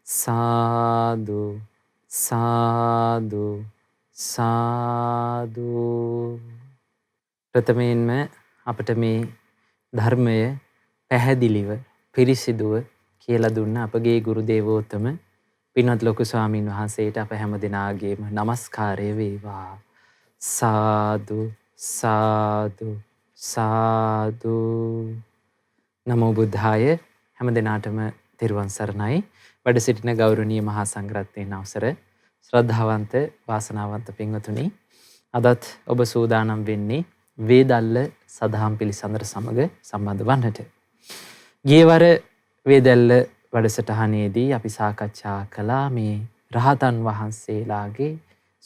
සාදු සාදු සාදු. ප්‍රථමයෙන්ම අපට මේ ධර්මය පැහැදිලිව පිරිසිදුව කියලා දුන්න අපගේ ගුරු දේවෝත්තම පින්වත් ලොකු ස්වාමීන් වහන්සේට අප හැම දෙනාගේම নমස්කාරය වේවා. සාදු සාදු සාදු. නමෝ බුද්ධාය. හැම දෙනාටම තෙරුවන් සරණයි. වැඩ සිටින ගෞරවනීය මහා සංඝරත්නයන් අවසර ශ්‍රද්ධාවන්ත වාසනාවන්ත පින්වතුනි, අදත් ඔබ සූදානම් වෙන්නේ වේදල්ල සදහම් පිළිසඳර සමග සම්බන්ධ වන්නට. ගියවර වේදල්ල වැඩසටහනේදී අපි සාකච්ඡා කළා මේ රහතන් වහන්සේලාගේ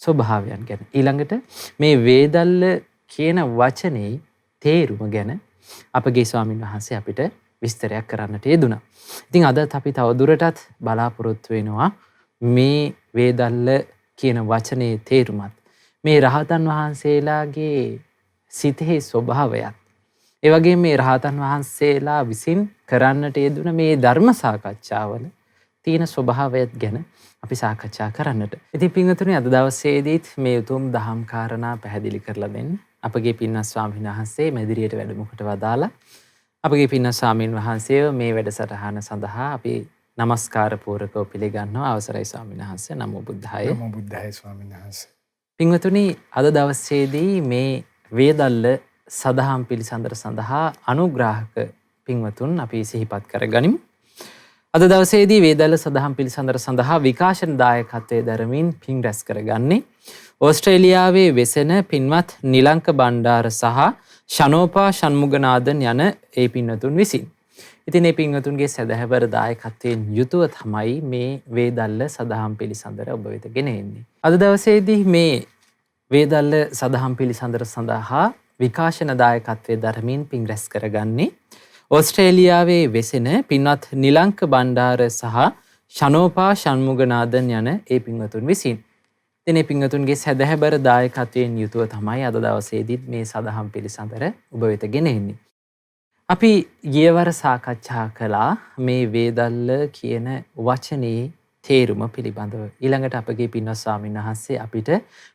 ස්වභාවයන් ගැන. ඊළඟට මේ වේදල්ල කියන වචනේ තේරුම ගැන අපගේ ස්වාමීන් වහන්සේ අපිට විස්තරයක් කරන්නට යෙදුණා. ඉතින් අදත් අපි තවදුරටත් බලාපොරොත්තු වෙනවා මේ වේදල්ල කියන වචනේ තේරුමත්, මේ රහතන් වහන්සේලාගේ සිතෙහි ස්වභාවයත්, ඒ වගේම මේ රහතන් වහන්සේලා විසින් කරන්නට යෙදුන මේ ධර්ම සාකච්ඡාවල තියෙන ස්වභාවයත් ගැන අපි සාකච්ඡා කරන්නට. ඉතින් පින්වතුනි, අද දවසේදීත් මේ උතුම් දහම් කාරණා පැහැදිලි කරලා දෙන්න අපගේ පින්වත් ස්වාමීන් වහන්සේ මැදිරියට වැඩමුකට වදාලා අපගේ පින්වත් ස්වාමීන් වහන්සේව මේ වැඩසටහන සඳහා අපි নমස්කාර පූර්වකව පිළිගන්නවා. අවසරයි ස්වාමීන් වහන්සේ. නමෝ බුද්ධාය. නමෝ බුද්ධාය ස්වාමීන් වහන්සේ. පින්වතුනි, අද දවසේදී මේ වේදල්ල සදහම් පිළිසඳර සඳහා අනුග්‍රාහක පින්වතුන් අපි සිහිපත් කරගනිමු. අද දවසේදී වේදල්ල සදහම් පිළිසඳර සඳහා විකාශන දායකත්වයේ දරමින් පින් රැස් කරගන්නේ ඕස්ට්‍රේලියාවේ වෙසෙන පින්වත් නිලංක බණ්ඩාර සහ ශනෝපා ෂණ්මුගනාදන් යන ඒ පින්වතුන් විසින්. ඉතින් මේ පින්වතුන්ගේ සදහැවර දායකත්වයෙන් යුතුව තමයි මේ වේදල්ල සදහම් පිළිසඳර ඔබ වෙත ගෙන එන්නේ. අද දවසේදී මේ වේදල්ල සදහම් පිළිසඳර සඳහා විකාශන දායකත්වයේ දරමින් පින් රැස් කරගන්නේ ඕස්ට්‍රේලියාවේ වෙසෙන පින්වත් නිලංක බණ්ඩාර සහ ශනෝපා ෂණ්මුගනාදන් යන ඒ පින්වතුන් විසින්. ඉතින් මේ පින්වතුන්ගේ සදහැබර දායකත්වයෙන් යුතුව තමයි අද දවසේදීත් මේ සදහම් පිළිසඳර ඔබ වෙත ගෙන එන්නේ. අපි ගියවර සාකච්ඡා කළා මේ වේදල්ල කියන වචනේ තේරුම පිළිබඳව. ඊළඟට අපගේ පින්වත් ස්වාමීන් වහන්සේ අපිට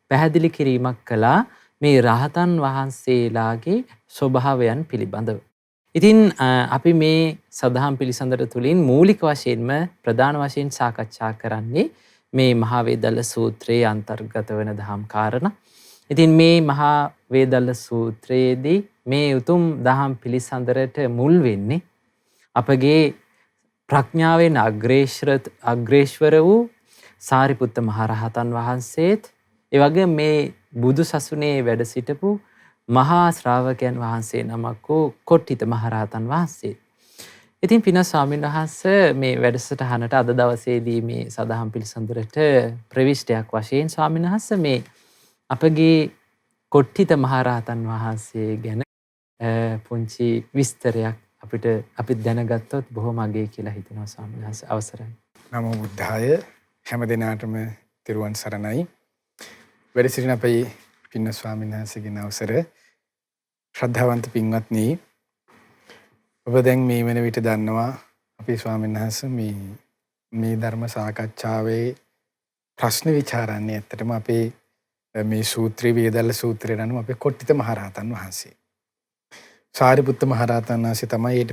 පැහැදිලි කිරීමක් කළා මේ රහතන් වහන්සේලාගේ ස්වභාවයන් පිළිබඳව. ඉතින් අපි මේ සදහම් පිළිසඳර තුලින් මූලික වශයෙන්ම ප්‍රධාන වශයෙන් සාකච්ඡා කරන්නේ මේ මහා වේදල්ල සූත්‍රයේ අන්තර්ගත වන දහම් කාරණා. ඉතින් මේ මහා වේදල්ල සූත්‍රයේදී මේ උතුම් දහම් පිළිසඳරට මුල් වෙන්නේ අපගේ ප්‍රඥාවෙන් අග්‍රේශ්වර වූ සාරිපුත්ත මහරහතන් වහන්සේත්, ඒ වගේම මේ බුදු සසුනේ වැඩ සිටපු මහා ශ්‍රාවකයන් වහන්සේ නමක් වූ කොට්ටිත මහරහතන් වහන්සේ. ඉතින් පින්වත් ස්වාමීන් වහන්සේ මේ වැඩසටහනට අද දවසේදී මේ සදහම් පිළිසඳරට ප්‍රවිෂ්ටයක් වශයෙන් ස්වාමීන් වහන්සේ මේ අපගේ කොට්ටිත මහරහතන් වහන්සේ ගැන පුංචි විස්තරයක් අපි දැනගත්තොත් බොහොම අගය කියලා හිතනවා ස්වාමීන් වහන්සේ. අවසරයි. නමෝ බුද්ධාය. හැම දිනාටම තෙරුවන් සරණයි. වැඩ සිටින අපේ පින්වත් ස්වාමීන් වහන්සේගේ අවසර ශ්‍රද්ධාවන්ත පින්වත්නි, ඔබ දැන් මේ වෙන විට දන්නවා අපේ ස්වාමීන් වහන්සේ මේ ධර්ම සාකච්ඡාවේ ප්‍රශ්න විචාරන්නේ ඇත්තටම අපේ මේ සූත්‍රයේ වේදල්ල සූත්‍රයට අනුව අපේ කොට්ටිත මහරහතන් වහන්සේ. සාරිපුත්ත මහරහතන් වහන්සේ තමයි ඊට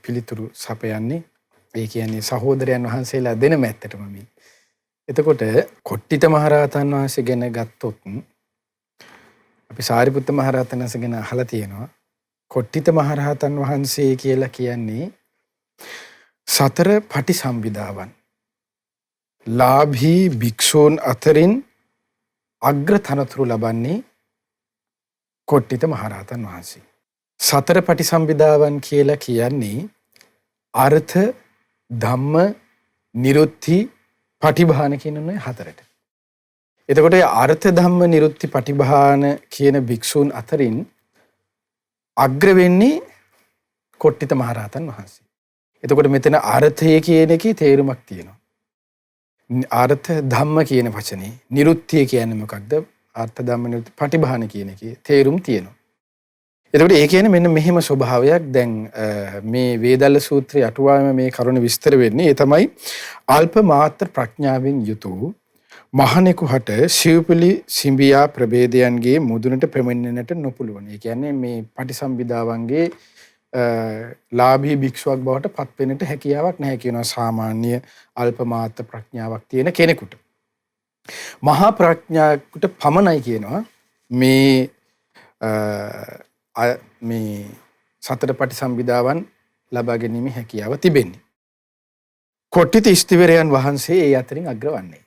පිළිතුරු සපයන්නේ. ඒ කියන්නේ සහෝදරයන් වහන්සේලා දෙනම ඇත්තටම මේ. එතකොට කොට්ටිත මහරහතන් වහන්සේ ගැන ගත්තොත් අපි සාරිපුත්ත මහරහතන් වහන්සේ ගැන අහලා තියෙනවා. කොට්ටිත මහරහතන් වහන්සේ කියලා කියන්නේ සතර පටිසම්භිදාවන් ලාභී භික්ෂූන් අතරින් අග්‍ර තනතුරු ලබන්නේ කොට්ටිත මහරහතන් වහන්සේ. සතර පටිසම්භිදාවන් කියලා කියන්නේ අර්ථ, ධම්ම, නිරුත්ති, පටිභාන කියන මේ හතරට. එතකොට අර්ථ, ධම්ම, නිරුත්ති, පටිභාන කියන භික්ෂූන් අතරින් අග්‍ර වෙන්නේ කොට්ටිත මහරහතන් වහන්සේ. එතකොට මෙතන අර්ථය කියන එකේ තේරුමක් තියෙනවා. අර්ථ ධම්ම කියන වචනේ නිරුත්තිය කියන්නේ මොකක්ද? අර්ථ ධම්ම නිරුත්ති පටිභාන කියන එකේ තේරුම් තියෙනවා. එතකොට ඒ කියන්නේ මෙන්න මෙහෙම ස්වභාවයක් දැන් මේ වේදල්ල සූත්‍රයේ අටුවාවෙම මේ කරුණ විස්තර වෙන්නේ. ඒ තමයි අල්ප මාත්‍ර ප්‍රඥාවෙන් යුතු මහණෙකුට සිව්පිලි සිඹියා ප්‍රභේදයන්ගේ මුදුනට පැමිණෙන්නට නොපුළුවන්. ඒ කියන්නේ මේ පටිසම්භිදාවන්ගේ ලාභී භික්ෂුවක් බවට පත් වෙන්නට හැකියාවක් නැහැ කියනවා සාමාන්‍ය අල්ප මාත්‍ර ප්‍රඥාවක් තියෙන කෙනෙකුට. මහා ප්‍රඥාවට පමණයි කියනවා මේ සතර පටිසම්භිදාවන් ලබා ගැනීම හැකියාව තිබෙන්නේ. කොට්ටිත ස්ථවිරයන් වහන්සේ ඒ අතරින් අග්‍රවන්නේ.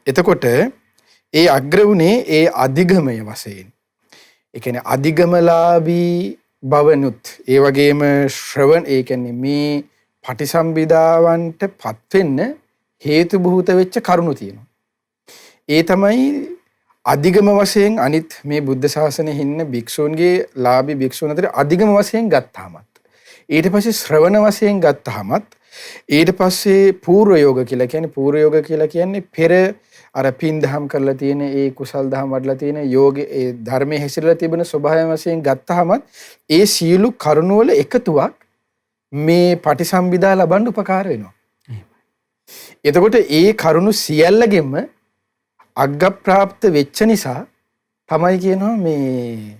එතකොට ඒ අග්‍ර වුණේ ඒ අධිගමය වශයෙන්. ඒ කියන්නේ අධිගමලාභී බවනුත් ඒ වගේම ශ්‍රවණ ඒ කියන්නේ මේ පටිසම්භිදාවන්ට පත් වෙන්න හේතු බහූත වෙච්ච කරුණු තියෙනවා. ඒ තමයි අධිගම වශයෙන් අනිත් මේ බුද්ධ ශාසනයේ ඉන්න භික්ෂූන්ගේ ලාභී භික්ෂූන් අතර අධිගම වශයෙන් ගත්තාමත් ඊට පස්සේ ශ්‍රවණ වශයෙන් ගත්තාමත් ඊට පස්සේ පූර්ව යෝග කියලා කියන්නේ පෙර අර පින් දහම් කරලා තියෙන ඒ කුසල් දහම් වඩලා තියෙන යෝගේ ඒ ධර්මයේ හැසිරලා තිබෙන ස්වභාවය වශයෙන් ගත්තාමත් ඒ සියලු කරුණ වල එකතුවක් මේ පටිසම්භිදා ලබන්න උපකාර වෙනවා. එතකොට ඒ කරුණු සියල්ලගෙම අග්ගප්‍රාප්ත වෙච්ච නිසා තමයි කියනවා මේ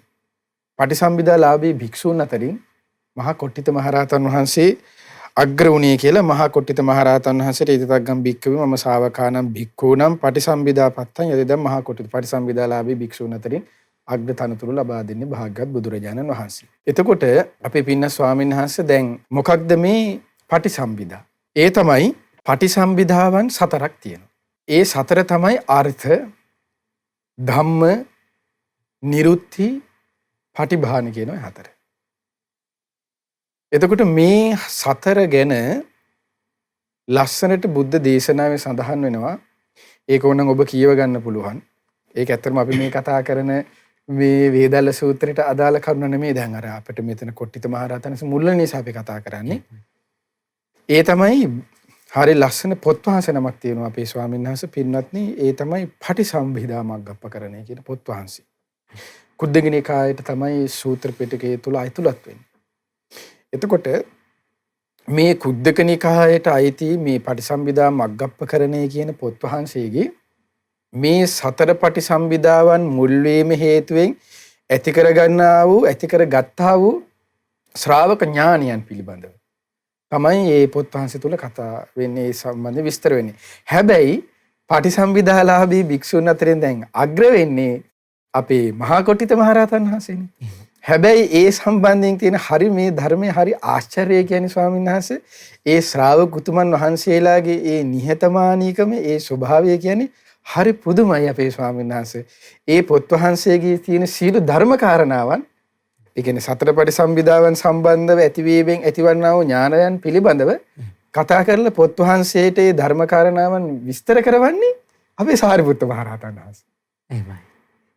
පටිසම්භිදා ලාභී භික්ෂූන් අතරින් මහා කොට්ටිත මහරහතන් වහන්සේ අග්‍ර වුණේ කියලා. මහා කොට්ටිත මහරහතන් වහන්සේට ඊතත්ගම් භික්ඛවේ මම ශාවකානම් භික්ඛූනම් පටිසම්භිදා පත්තන් යදිදම් මහා කොට්ටිත පටිසම්භිදා ලාභී භික්ෂූන් අතරින් අග්‍ර තනතුරු ලබා දෙන්නේ භාග්‍යවත් බුදුරජාණන් වහන්සේ. එතකොට අපේ පින්න ස්වාමීන් වහන්සේ දැන් මොකක්ද මේ පටිසම්භිදා? ඒ තමයි පටිසම්භිදාවන් 4ක් තියෙනවා. ඒ 4 තමයි අර්ථ, ධම්ම, නිරුත්ති, පටිභාන කියන 4. එතකොට මේ 4 ගැන ලස්සනට බුද්ධ දේශනාවේ සඳහන් වෙනවා. ඒක ඕනනම් ඔබ කියව ගන්න පුළුවන්. ඒක ඇත්තටම අපි මේ කතා කරන මේ වේදල්ල සූත්‍රයට අදාළ කරුණ නෙමෙයි. දැන් අර අපිට මෙතන කොට්ටිත මහරහතන්ගේ මුල්ල නිසා අපි කතා කරන්නේ. ඒ තමයි හරි ලස්සන පොත් වහන්සේ නමක් තියෙනවා අපේ ස්වාමීන් වහන්සේ පින්වත්නි. ඒ තමයි පටිසම්භිදා මග්ගප්පකරණය කියන පොත් වහන්සේ. කුද්දක නිකායට තමයි සූත්‍ර පිටකයේ තුල අයිතුලත් වෙන්නේ. එතකොට මේ කුද්දක නිකායට අයිති මේ පටිසම්භිදා මග්ගප්පකරණය කියන පොත් වහන්සේගේ මේ 4 පටිසම්භිදාවන් මුල් වීම හේතුවෙන් ඇති කරගත්තා වූ ශ්‍රාවක ඥානයන් පිළිබඳව තමයි මේ පොත් වහන්සේ තුල කතා වෙන්නේ, ඒ සම්බන්ධ විස්තර වෙන්නේ. හැබැයි පටිසම්භිදාලාභී භික්ෂුන් අතරින් දැන් අග්‍ර වෙන්නේ අපේ මහා කොට්ටිත මහරහතන් වහන්සේනේ. හැබැයි ඒ සම්බන්ධයෙන් තියෙන හරි මේ ධර්මයේ හරි ආශ්චර්යය කියන්නේ ස්වාමීන් වහන්සේ ඒ ශ්‍රාවක උතුමන් වහන්සේලාගේ ඒ නිහතමානීකම ඒ ස්වභාවය කියන්නේ හරි පුදුමයි අපේ ස්වාමීන් වහන්සේ. ඒ පොත් වහන්සේගේ තියෙන සීල ධර්ම කාරණාවන් ඒ කියන්නේ 4 පටිසම්භිදාවන් සම්බන්ධව ඇතිවීමෙන් ඇතිවන්නා වූ ඥානයන් පිළිබඳව කතා කරලා පොත් වහන්සේට ඒ ධර්ම කාරණාවන් විස්තර කරවන්නේ අපේ සාරිපුත්ත මහරහතන් වහන්සේ. එහෙමයි.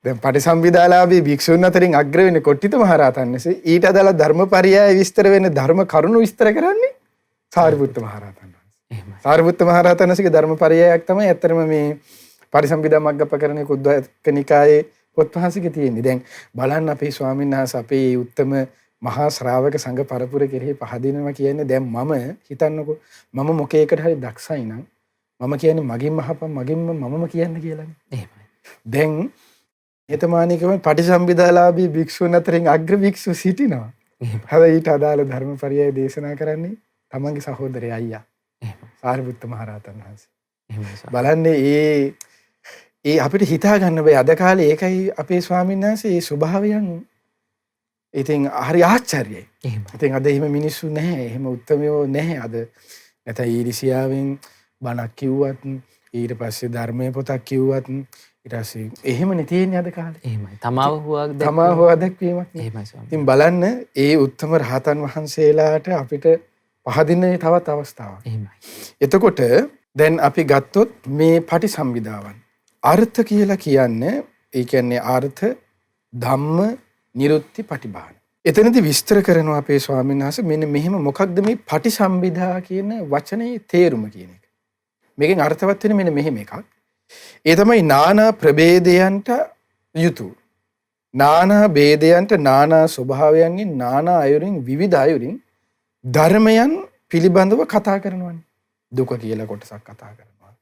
දැන් පටිසම්භිදාලාභී භික්ෂුන් අතරින් අග්‍ර වෙන්නේ කොට්ටිත මහරහතන් වහන්සේ. ඊට අදාළ ධර්මපරියය විස්තර වෙන ධර්ම කරුණු විස්තර කරන්නේ සාරිපුත්ත මහරහතන් වහන්සේ. එහෙමයි. සාරිපුත්ත මහරහතන් වහන්සේගේ ධර්මපරියයක් තමයි ඇත්තටම මේ පටිසම්භිදා මග්ගප්පකරණයේ කුද්දක නිකායේ පොත් වහන්සේගේ තියෙන්නේ. දැන් බලන්න අපේ ස්වාමීන් වහන්සේ අපේ උත්තම මහා ශ්‍රාවක සංඝ පරපුර කෙරෙහි පහදිනවා කියන්නේ. දැන් මම හිතන්නකෝ මම මොකේකට හරි දක්ෂයි නම් මම කියන්නේ මගින්ම අහපන් මගින්ම මමම කියන්න කියලානේ. එහෙමයි. දැන් හිතමානීකම පටිසම්භිදාලාභී භික්ෂුන් අතරින් අග්‍ර භික්ෂු සිටිනවා. හැබැයි ඊට අදාළ ධර්මපරියය දේශනා කරන්නේ තමන්ගේ සහෝදරයා අයියා. සාරිපුත්ත මහරහතන් වහන්සේ. බලන්නේ ඒ අපිට හිතා ගන්න බෑ අද කාලේ. ඒකයි අපේ ස්වාමීන් වහන්සේ මේ ස්වභාවයන් ඉතින් හරි ආශ්චර්යයි. ඉතින් අද එහෙම මිනිස්සු නැහැ, එහෙම උත්තරමයෝ නැහැ අද. නැත්නම් ඊර්ෂියාවෙන් බණක් කිව්වත් ඊට පස්සේ ධර්මයේ පොතක් කිව්වත් ඊට පස්සේ එහෙමනේ තියෙන්නේ අද කාලේ. එහෙමයි. තමාව හුවක් දැක්වීමක්. එහෙමයි ස්වාමී. ඉතින් බලන්න ඒ උත්තම රහතන් වහන්සේලාට අපිට පහදින්නේ තවත් අවස්ථාවක්. එහෙමයි. එතකොට දැන් අපි ගත්තොත් මේ පටිසම්භිදාවන් අර්ථ කියලා කියන්නේ ඒ කියන්නේ අර්ථ, ධම්ම, නිරුත්ති, පටිභාන. එතනදී විස්තර කරනවා අපේ ස්වාමීන් වහන්සේ මෙන්න මෙහෙම මොකක්ද මේ පටිසම්භිදා කියන වචනේ තේරුම කියන එක. මේකෙන් අර්ථවත් වෙන්නේ මෙන්න මෙහෙම එකක්. ඒ තමයි නානා ප්‍රභේදයන්ට යුතු නානා ભેදයන්ට නානා ස්වභාවයන්ගෙන් නානා අයුරින් විවිධ අයුරින් ධර්මයන් පිළිබඳව කතා කරනවානේ. දුක කියලා කොටසක් කතා කරනවා.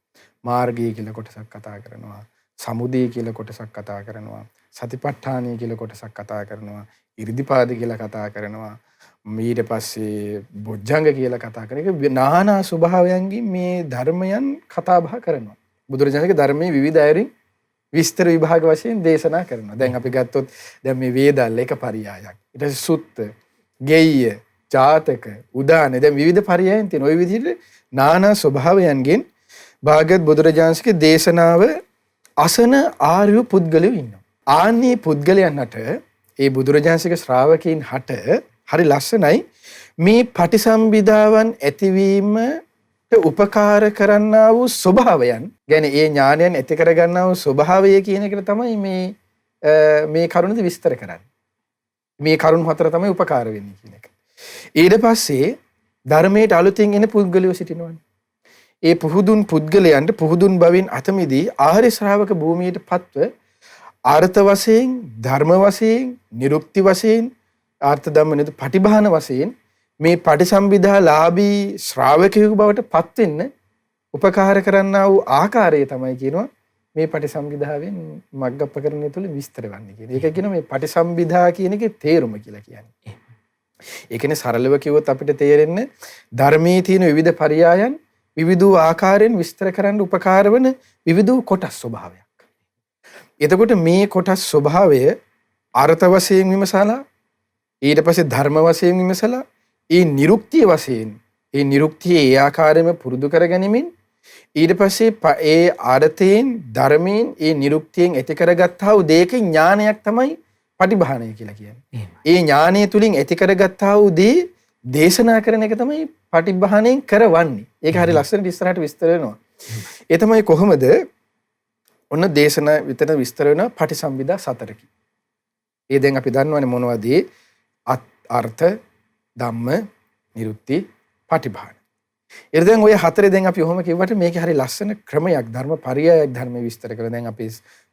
මාර්ගය කියලා කොටසක් කතා කරනවා. සමුදය කියලා කොටසක් කතා කරනවා. සතිපට්ඨානය කියලා කොටසක් කතා කරනවා. ඉරිදිපාද කියලා කතා කරනවා. ඊට පස්සේ බොජ්ජංග කියලා කතා කරන එක නානා ස්වභාවයන්ගෙන් මේ ධර්මයන් කතා බහ කරනවා. බුදුරජාණන්ගේ ධර්මයේ විවිධ අයුරින් විස්තර විභාග වශයෙන් දේශනා කරනවා. දැන් අපි ගත්තොත් දැන් මේ වේදල් එක පරියායක්. ඊට පස්සේ සුත්ත, ගෙය්‍ය, ජාතක, උදාන දැන් විවිධ පරියායන් තියෙන. ওই විදිහට නානා ස්වභාවයන්ගෙන් භාග්‍යවත් බුදුරජාණන්ගේ දේශනාව අසන ආර්ය පුද්ගලයෝ ඉන්නවා. ආන්නේ පුද්ගලයන්ට ඒ බුදුරජාණන්ගේ ශ්‍රාවකයන් හට හරි ලස්සනයි මේ පටිසම්භිදාවන් ඇතිවීමට උපකාර කරන්නා වූ ස්වභාවයන් ගැන ඒ ඥානයන් ඇති කරගන්නා වූ ස්වභාවය කියන එක තමයි මේ කරුණද විස්තර කරන්නේ. මේ කරුණ හතර තමයි උපකාර වෙන්නේ කියන එක. ඊට පස්සේ ධර්මයට අලුතින් එන පුද්ගලයෝ සිටිනවානේ. ඒ පුහුදුන් පුද්ගලයන්ට පුහුදුන් බවින් අතමිදී ආර්ය ශ්‍රාවක භූමියට පත්ව අර්ථ වශයෙන්, ධර්ම වශයෙන්, නිරුක්ති වශයෙන්, ආර්ථ ධම්ම නේද පටිභාන වශයෙන් මේ පටිසම්භිදා ලාභී ශ්‍රාවකයෙකු බවට පත් වෙන්න උපකාර කරන්නා වූ ආකාරය තමයි කියනවා මේ පටිසම්භිදාවෙන් මග්ගප්පකරණය තුළ විස්තර වන්නේ කියන. ඒක කියන මේ පටිසම්භිදා කියන එකේ තේරුම කියලා කියන්නේ. ඒ කියන්නේ සරලව කිව්වොත් අපිට තේරෙන්නේ ධර්මයේ තියෙන විවිධ පරයයන් විවිධ ආකාරයෙන් විස්තර කරන්න උපකාර වන විවිධ කොටස් ස්වභාවයක්. එතකොට මේ කොටස් ස්වභාවය අර්ථ වශයෙන් විමසලා ඊට පස්සේ ධර්ම වශයෙන් විමසලා ඒ නිරුක්තිය වශයෙන් ඒ නිරුක්තිය ඒ ආකාරයෙන්ම පුරුදු කරගනිමින් ඊට පස්සේ ඒ අර්ථයෙන් ධර්මයෙන් ඒ නිරුක්තියෙන් ඇති කරගත්තා වූ දෙයක ඥානයක් තමයි පටිභානය කියලා කියන්නේ. ඒ ඥානය තුලින් ඇති කරගත්තා වූ දේ දේශනා කරන එක තමයි පටිභාණයෙන් කරවන්නේ. ඒක හරි ලස්සනට ඉස්සරහට විස්තර වෙනවා. ඒ තමයි කොහොමද ඔන්න දේශනා විතර විස්තර වෙන පටිසම්භිදා සතරකි. ඒ දැන් අපි දන්නවනේ මොනවද අර්ථ, ධම්ම, නිරුක්ති, පටිභාන. ඊට දැන් ඔය හතරේ දැන් අපි ඔහොම කිව්වට මේකේ හරි ලස්සන ක්‍රමයක් ධර්ම පරයයක් ධර්ම විස්තර කරලා දැන් අපි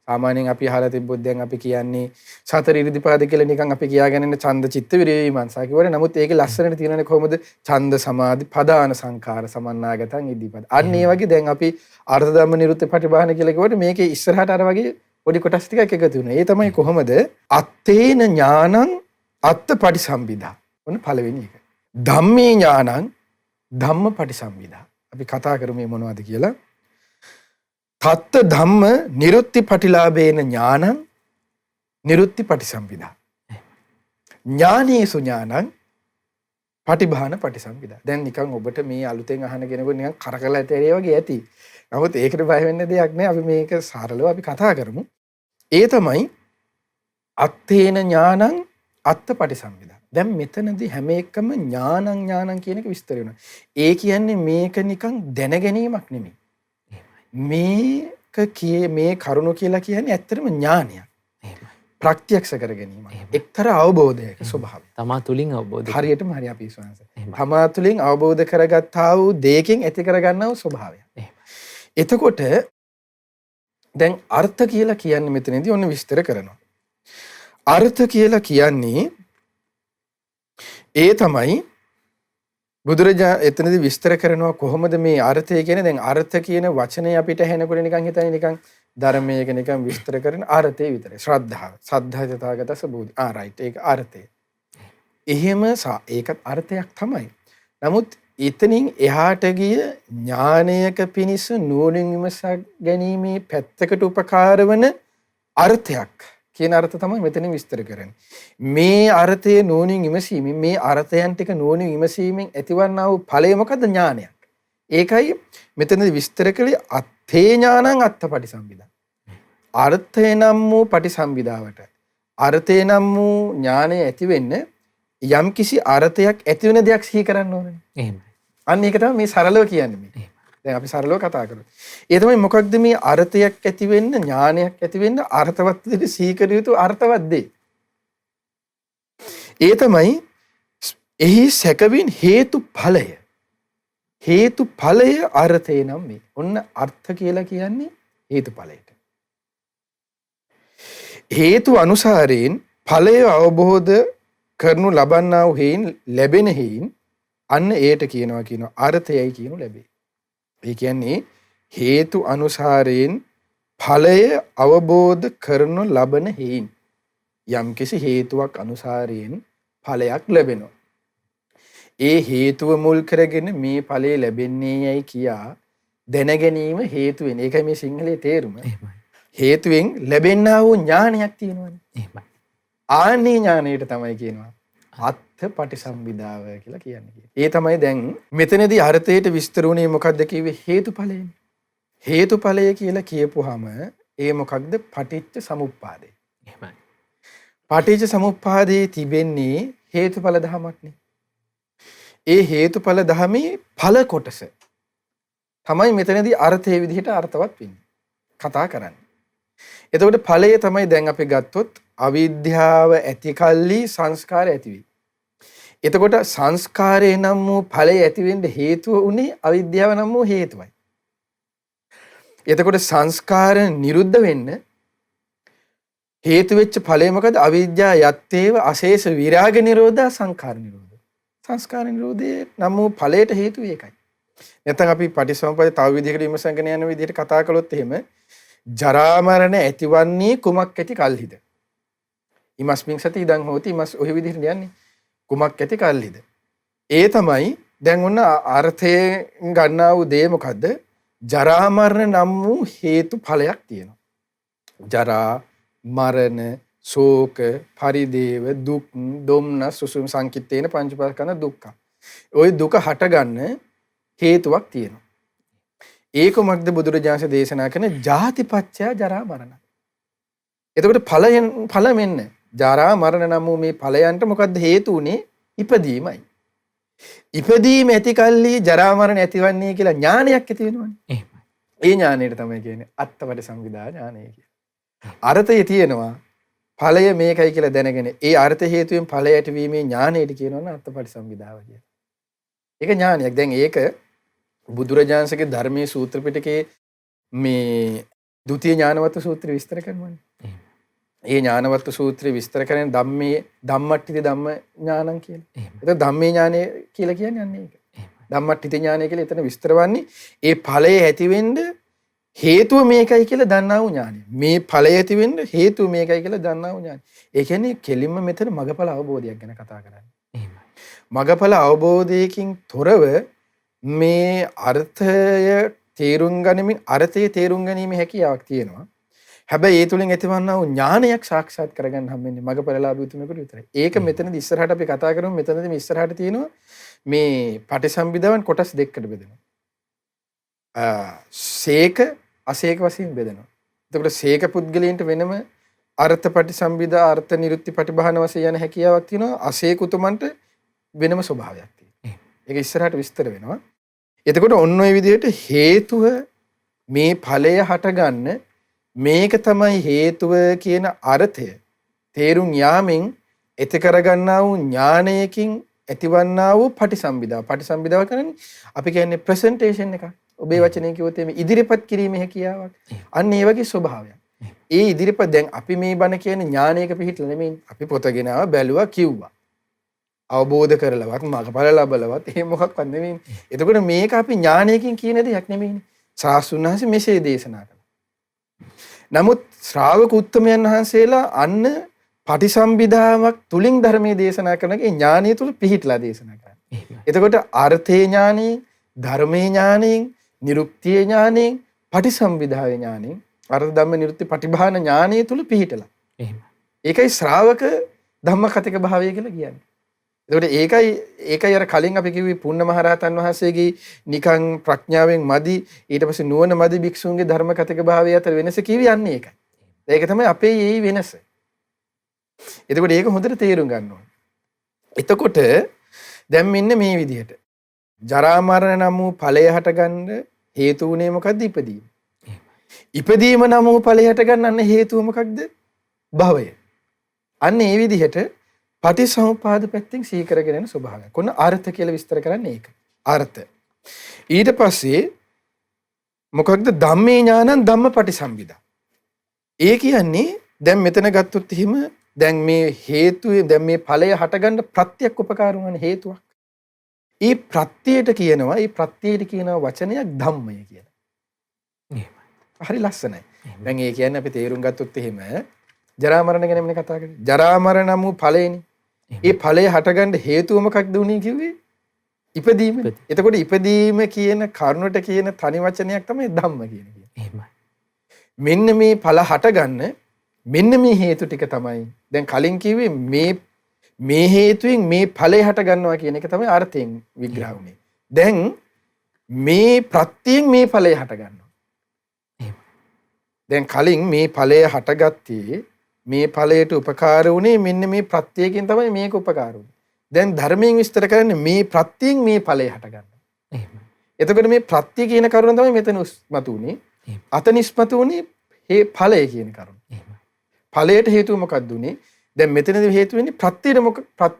සාමාන්‍යයෙන් අපි අහලා තිබ්බොත් දැන් අපි කියන්නේ සතර ඉරිදිපාද කියලා නිකන් අපි කියාගෙන ඉන්න ඡන්ද චිත්ත විරේවිමංසා කියවනේ. නමුත් ඒකේ ලස්සනට තියෙනනේ කොහොමද ඡන්ද සමාධි පදාන සංඛාර සමන්නාගතං ඉදිපද. අන්න ඒ වගේ දැන් අපි අර්ථ ධම්ම නිරුක්ති පටිභාන කියලා කිව්වට මේකේ ඉස්සරහට අර වගේ පොඩි කොටස් ටිකක් එකතු වෙනවා. ඒ තමයි කොහොමද අත්තේන ඥානං අත්ත පටිසම්භිදා. ඔන්න පළවෙනි එක. ධම්මේ ඥානං ධම්ම පටිසම්භිදා. අපි කතා කරමු මේ මොනවද කියලා. තත්ත ධම්ම නිරුක්ති පටිලාභේන ඥානං නිරුක්ති පටිසම්භිදා. ඥානේසු ඥානං පටිභාන පටිසම්භිදා. දැන් නිකන් ඔබට මේ අලුතෙන් අහන කෙනෙකුට නිකන් කරකලා ඇතේ වගේ ඇති. නමුත් ඒකට බය වෙන්න දෙයක් නෑ. අපි මේක සරලව අපි කතා කරමු. ඒ තමයි අත්තේන ඥානං අත්ත පටිසම්භිදා. දැන් මෙතනදී හැම එකම ඥානං කියන එක විස්තර වෙනවා. ඒ කියන්නේ මේක නිකන් දැනගැනීමක් නෙමෙයි. මේ කරුණ කියලා කියන්නේ ඇත්තටම ඥානයක්. ප්‍රත්‍යක්ෂ කර ගැනීමක්. එක්තරා අවබෝධයක ස්වභාවය. තමා තුලින් අවබෝධ. හරියටම හරි අපි විශ්වාසය. තමා තුලින් අවබෝධ කරගත්තා වූ දෙයකින් ඇති කරගන්නා වූ ස්වභාවය. එතකොට දැන් අර්ථ කියලා කියන්නේ මෙතනදී ඔන්න විස්තර කරනවා. අර්ථ කියලා කියන්නේ ඒ තමයි එතනදී විස්තර කරනවා කොහොමද මේ අර්ථය කියන්නේ. දැන් අර්ථ කියන වචනේ අපිට ඇහෙනකොට නිකන් හිතන්නේ නිකන් ධර්මයක නිකන් විස්තර කරන අර්ථය විතරයි. ශ්‍රද්ධාව. සද්ධා තථාගතස්ස බෝධි. රයිට්. ඒක අර්ථය. එහෙම ඒකත් අර්ථයක් තමයි. නමුත් එතනින් එහාට ගිය ඥානයක පිනිස නුවණින් විමසා ගැනීමේ පැත්තකට උපකාර වන අර්ථයක් කියන අර්ථ තමයි මෙතනින් විස්තර කරන්නේ. මේ අර්ථයේ නුවණින් විමසීමෙන් මේ අර්ථයන් ටික නුවණින් විමසීමෙන් ඇතිවන්නා වූ ඵලය මොකද්ද? ඥානයක්. ඒකයි මෙතනදී විස්තර කළේ අත්තේ ඥානං අත්ත පටිසම්භිදා. අර්ථය නම් වූ පටිසම්භිදාවට අර්ථය නම් වූ ඥානය ඇති වෙන්න යම් කිසි අර්ථයක් ඇති වෙන දෙයක් සිහි කරන්න ඕනේ. එහෙමයි. අන්න ඒක තමයි මේ සරලව කියන්නේ මේ. දැන් අපි සරලව කතා කරමු. ඒ තමයි මොකක්ද මේ අර්ථයක් ඇති වෙන්න ඥානයක් ඇති වෙන්න අර්ථවත් විදිහට සිහි කර යුතු අර්ථවත් දේ. ඒ තමයි එහි සැකවින් හේතු ඵලය. හේතු ඵලය අර්ථේ නම් මේ. ඔන්න අර්ථ කියලා කියන්නේ හේතු ඵලයට. හේතු අනුසාරයෙන් ඵලය අවබෝධ කරනු ලබන්නා වූ හේයින් ලැබෙන හේයින් අන්න ඒට කියනවා අර්ථයයි කියනු ලැබේ. ඒ කියන්නේ හේතු අනුසාරයෙන් ඵලය අවබෝධ කරනු ලබන හේයින් යම්කිසි හේතුවක් අනුසාරයෙන් ඵලයක් ලැබෙනවා. ඒ හේතුව මුල් කරගෙන මේ ඵලය ලැබෙන්නේ යයි කියා දැන ගැනීම හේතුවෙන්. ඒකයි මේ සිංහලයේ තේරුම. හේතුවෙන් ලැබෙන්නා වූ ඥානයක් තියෙනවානේ. එහෙමයි. ආන්නේ ඥානයට තමයි කියනවා අත්ථ පටිසම්භිදාව කියලා කියන්නේ. ඒ තමයි දැන් මෙතනදී අර්ථයට විස්තර වුණේ මොකක්ද කිව්වේ? හේතුඵලයනේ. හේතුඵලය කියලා කියපුවාම ඒ මොකක්ද? පටිච්ච සමුප්පාදය. එහෙමයි. පටිච්ච සමුප්පාදයේ තිබෙන්නේ හේතුඵල ධමයක්නේ. ඒ හේතුඵල ධමයේ ඵල කොටස තමයි මෙතනදී අර්ථයේ විදිහට අර්ථවත් වෙන්නේ. කතා කරන්නේ. එතකොට ඵලය තමයි දැන් අපි ගත්තොත් අවිද්‍යාව ඇති කල්ලි සංස්කාර ඇති වෙයි. එතකොට සංස්කාරේ නම් වූ ඵලය ඇති වෙන්න හේතුව උනේ අවිද්‍යාව නම් වූ හේතුවයි. එතකොට සංස්කාර නිරුද්ධ වෙන්න හේතු වෙච්ච ඵලය මොකද? අවිද්‍යා යත්තේව අශේෂ විරාග නිරෝධා සංඛාර නිරෝධ. සංස්කාර නිරෝධයේ නම් වූ ඵලයට හේතුව ඒකයි. නැත්නම් අපි පටිසමුප්පාදේ තව විදිහකට විමසගෙන යන විදිහට කතා කළොත් එහෙම ජරා මරණ ඇතිවන්නේ කුමක් ඇති කල්හිද? ඉමස්මින් සති ඉදන් හෝති. ඉමස් ඔය විදිහට යන්නේ කුමක් ඇති කල්හිද? ඒ තමයි දැන් ඔන්න අර්ථයෙන් ගන්නා වූ දේ මොකද්ද? ජරා මරණ නම් වූ හේතු ඵලයක් තියෙනවා. ජරා මරණ ශෝක පරිදේව දුක් දුම්නස් සුසුම් සංකිට්ඨේන පංචපාස්කන්ධ දුක්ඛ. ওই දුක හටගන්න හේතුවක් තියෙනවා. ඒකමක්ද බුදුරජාණන් දේශනා කරන ජාතිපච්චය ජරා මරණ. එතකොට ඵල මෙන්න ජරා මරණ නම් වූ මේ ඵලයන්ට මොකද්ද හේතු උනේ? ඉපදීමයි. ඉපදීම ඇති කල්ලි ජරා මරණ ඇතිවන්නේ කියලා ඥානයක් ඇති වෙනවනේ. එහෙමයි. ඒ ඥානයට තමයි කියන්නේ අත්තපටි සංවිදා ඥානය කියලා. අර්ථය තියෙනවා ඵලය මේකයි කියලා දැනගෙන ඒ අර්ථ හේතුවෙන් ඵලය ඇතිවීමේ ඥානයට කියනවනේ අත්තපටි සංවිදාව කියලා. ඒක ඥානයක්. දැන් ඒක බුදුරජාණන්සේගේ ධර්මයේ සූත්‍ර පිටකේ මේ ဒုတိ ය ඥානවත්ත සූත්‍රය විස්තර කරනවානේ. ඒ ඥානවත්ත සූත්‍රය විස්තර කරන්නේ ධම්මේ ධම්මට්ඨිත ධම්ම ඥානං කියලා. ඒක ධම්මේ ඥානය කියලා කියන්නේ අන්නේ ඒක. ධම්මට්ඨිත ඥානය කියලා එතන විස්තර වන්නේ ඒ ඵලය ඇති වෙන්න හේතුව මේකයි කියලා දන්නා වූ ඥානය. මේ ඵලය ඇති වෙන්න හේතුව මේකයි කියලා දන්නා වූ ඥානය. ඒ කියන්නේ කෙලින්ම මෙතන මගඵල අවබෝධයක් ගැන කතා කරන්නේ. එහෙමයි. මගඵල අවබෝධයකින් තොරව මේ අර්ථය තේරුම් ගනිමින් අර්ථයේ තේරුම් ගැනීමේ හැකියාවක් තියෙනවා. හැබැයි ඒ තුලින් ඇතිවන්නා වූ ඥානයක් සාක්ෂාත් කරගන්න හම්බෙන්නේ මගපරලාභී උතුමෙකුට විතරයි. ඒක මෙතනදී ඉස්සරහට අපි කතා කරමු. මෙතනදී මේ ඉස්සරහට තියෙනවා මේ පටිසම්භිදාවන් කොටස් දෙකකට බෙදෙනවා. සේක අසේක වශයෙන් බෙදෙනවා. එතකොට සේක පුද්ගලයන්ට වෙනම අර්ථ පටිසම්භිදා අර්ථ නිරුත්ති පටිභාන වශයෙන් යන හැකියාවක් තියෙනවා. අසේක උතුමන්ට වෙනම ස්වභාවයක් තියෙනවා. ඒක ඉස්සරහට විස්තර වෙනවා. එතකොට ඔන්න ඔය විදිහට හේතුව මේ ඵලය හටගන්න මේක තමයි හේතුව කියන අර්ථය තේරුම් යාමෙන් ඇති කරගන්නා වූ ඥානයකින් ඇතිවන්නා වූ පටිසම්භිදාව. පටිසම්භිදාව කියන්නේ අපි කියන්නේ ප්‍රසන්ටේෂන් එකක්. ඔබේ වචනේ කිව්වොත් එimhe ඉදිරිපත් කිරීමේ හැකියාවක්. අන්න ඒ වගේ ස්වභාවයක්. ඒ ඉදිරිපත් දැන් අපි මේ බණ කියන්නේ ඥානයක පිහිටලා නෙමෙයි. අපි පොතගෙන ආව බැලුවා කිව්වා. අවබෝධ කරලවත් මගඵල ලැබලවත් එහෙම මොකක්වත් නෙමෙයි. එතකොට මේක අපි ඥානයකින් කියන දෙයක් නෙමෙයිනේ. ශාස්ත්‍රඥාන්ස මෙසේ දේශනා කළා. නමුත් ශ්‍රාවක උත්තමයන් වහන්සේලා අන්න පටිසම්භිදාවක් තුලින් ධර්මයේ දේශනා කරනකේ ඥානය තුල පිහිටලා දේශනා කරන්නේ. එතකොට අර්ථේ ඥානෙ, ධර්මයේ ඥානෙ, නිරුක්තිය ඥානෙ, පටිසම්භිදාවේ ඥානෙ, අර්ථ ධම්ම නිරුක්ති පටිභාන ඥානය තුල පිහිටලා. එහෙම. ඒකයි ශ්‍රාවක ධම්මකතික භාවය කියලා කියන්නේ. එතකොට ඒකයි අර කලින් අපි කිව්වේ පුන්න මහරහතන් වහන්සේගේ නිකං ප්‍රඥාවෙන් මදි ඊට පස්සේ නුවණ මදි භික්ෂුන්ගේ ධර්මකතික භාවය අතර වෙනස කිව්වේ යන්නේ ඒකයි. ඒක තමයි අපේ මේ වෙනස. එතකොට ඒක හොඳට තේරුම් ගන්න ඕනේ. එතකොට දැන් මෙන්න මේ විදිහට ජරා මරණ නම් වූ ඵලය හටගන්න හේතු උනේ මොකද්ද? ඉපදීම. ඉපදීම නම් වූ ඵලය හටගන්න හේතුව මොකක්ද? භවය. අන්න ඒ විදිහට පටිසමුපාද පැත්තෙන් සිහි කරගෙන යන ස්වභාවයක්. කොන්න අර්ථ කියලා විස්තර කරන්නේ ඒක. අර්ථ. ඊට පස්සේ මොකක්ද? ධම්මේ ඥානං ධම්ම පටිසම්භිදා. ඒ කියන්නේ දැන් මෙතන ගත්තොත් එහෙම දැන් මේ හේතුවේ දැන් මේ ඵලය හටගන්න ප්‍රත්‍යක් උපකාර වන හේතුවක්. ඒ ප්‍රත්‍යයට කියනවා ඒ ප්‍රත්‍යයට කියනවා වචනයක් ධම්මය කියලා. හරි ලස්සනයි. දැන් ඒ කියන්නේ අපි තේරුම් ගත්තොත් එහෙම ජරා මරණ ගැනමනේ කතා කරන්නේ. ජරා මරණ නම් ඵලයනේ. ඒ ඵලය හටගන්න හේතුව මොකක්ද උනේ කිව්වේ? ඉපදීම. එතකොට ඉපදීම කියන කරුණට කියන තනි වචනයක් තමයි ධම්ම කියන්නේ. එහෙමයි. මෙන්න මේ ඵල හටගන්න මෙන්න මේ හේතු ටික තමයි. දැන් කලින් කිව්වේ මේ හේතුවෙන් මේ ඵලය හට ගන්නවා කියන එක තමයි අර්ථයෙන් විග්‍රහ වුනේ. දැන් මේ ප්‍රත්‍යයෙන් මේ ඵලය හට ගන්නවා. දැන් කලින් මේ ඵලය හටගත්තේ මේ ඵලයට උපකාර වුණේ මෙන්න මේ ප්‍රත්‍යයෙන් තමයි මේක උපකාර වුනේ. දැන් ධර්මයෙන් විස්තර කරන්නේ මේ ප්‍රත්‍යයෙන් මේ ඵලය හට ගන්නවා. එහෙමයි. එතකොට මේ ප්‍රත්‍ය කියන කරුණ තමයි මෙතන මතු වුනේ. අතන ඉස්මතු වුනේ මේ ඵලය කියන කරුණ. ඵලයට හේතුව මොකක්ද උනේ? දැන් මෙතනදී හේතු වෙන්නේ ප්‍රත්‍යයට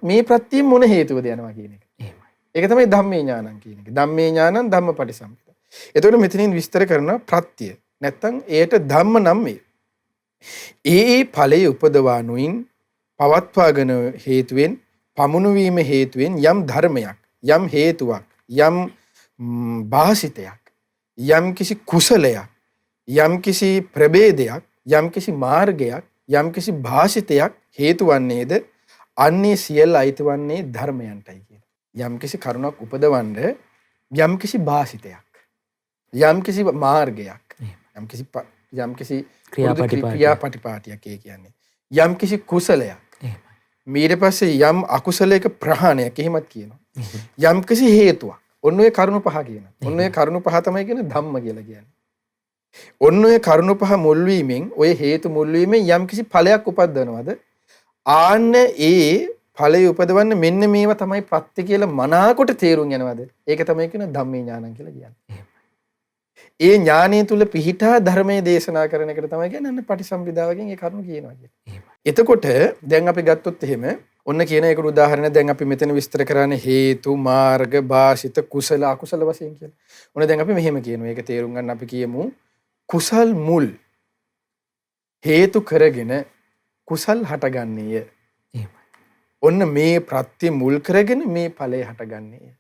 මේ ප්‍රත්‍යයෙන් මොන හේතුවද යනවා කියන එක. එහෙමයි. ඒක තමයි ධම්මේ ඥානං කියන එක. ධම්මේ ඥානං ධම්මපටිසම්පදා. එතකොට මෙතනින් විස්තර කරනවා ප්‍රත්‍ය. නැත්තම් ඒට ධම්ම නම් මේ. ඒ ඵලයේ උපදවා නොයින් පවත්වාගෙන හේතුවෙන් පමුණු වීම හේතුවෙන් යම් ධර්මයක් යම් හේතුවක් යම් භාසිතයක් යම් කිසි කුසලයක් යම් කිසි ප්‍රභේදයක් යම් කිසි මාර්ගයක් යම් කිසි භාසිතයක් හේතු වන්නේද අන්නේ සියල්ල අයිති වන්නේ ධර්මයන්ටයි කියලා. යම් කිසි කරුණක් උපදවන්න යම් කිසි භාසිතයක් යම් කිසි මාර්ගයක් යම් කිසි ක්‍රියාපටිපාටියක් කියන්නේ යම් කිසි කුසලයක් ඊට පස්සේ යම් අකුසලයක ප්‍රහාණයක් එහෙමත් කියනවා. යම් කිසි හේතුවක් ඔන්න ඔය කරුණු පහ කියනවා. ඔන්න ඔය කරුණු පහ තමයි කියන ධම්ම කියලා කියන්නේ. ඔන්න ඔය කරුණු පහ මුල් වීමෙන් ඔය හේතු මුල් වීමෙන් යම් කිසි ඵලයක් උපද්දනවද ආන්න ඒ ඵලය උපදවන්න මෙන්න මේවා තමයි ප්‍රත්‍ය කියලා මනාකොට තේරුම් යනවද ඒක තමයි කියන ධම්මේ ඥානං කියලා කියන්නේ. ඒ ඥානය තුල පිහිටා ධර්මයේ දේශනා කරන එකට තමයි කියන්නේ අන්න පටිසම්භිදාවකින් ඒ කරුණු කියනවා කියන්නේ. එතකොට දැන් අපි ගත්තොත් එහෙම ඔන්න කියන එකට උදාහරණ දැන් අපි මෙතන විස්තර කරන්නේ හේතු මාර්ග භාසිත කුසල අකුසල වශයෙන් කියලා. ඔන්න දැන් අපි මෙහෙම කියනවා. ඒක තේරුම් ගන්න අපි කියමු කුසල් මුල් හේතු කරගෙන කුසල් හටගන්නේය. ඔන්න මේ ප්‍රත්‍ය මුල් කරගෙන මේ ඵලය හටගන්නේය.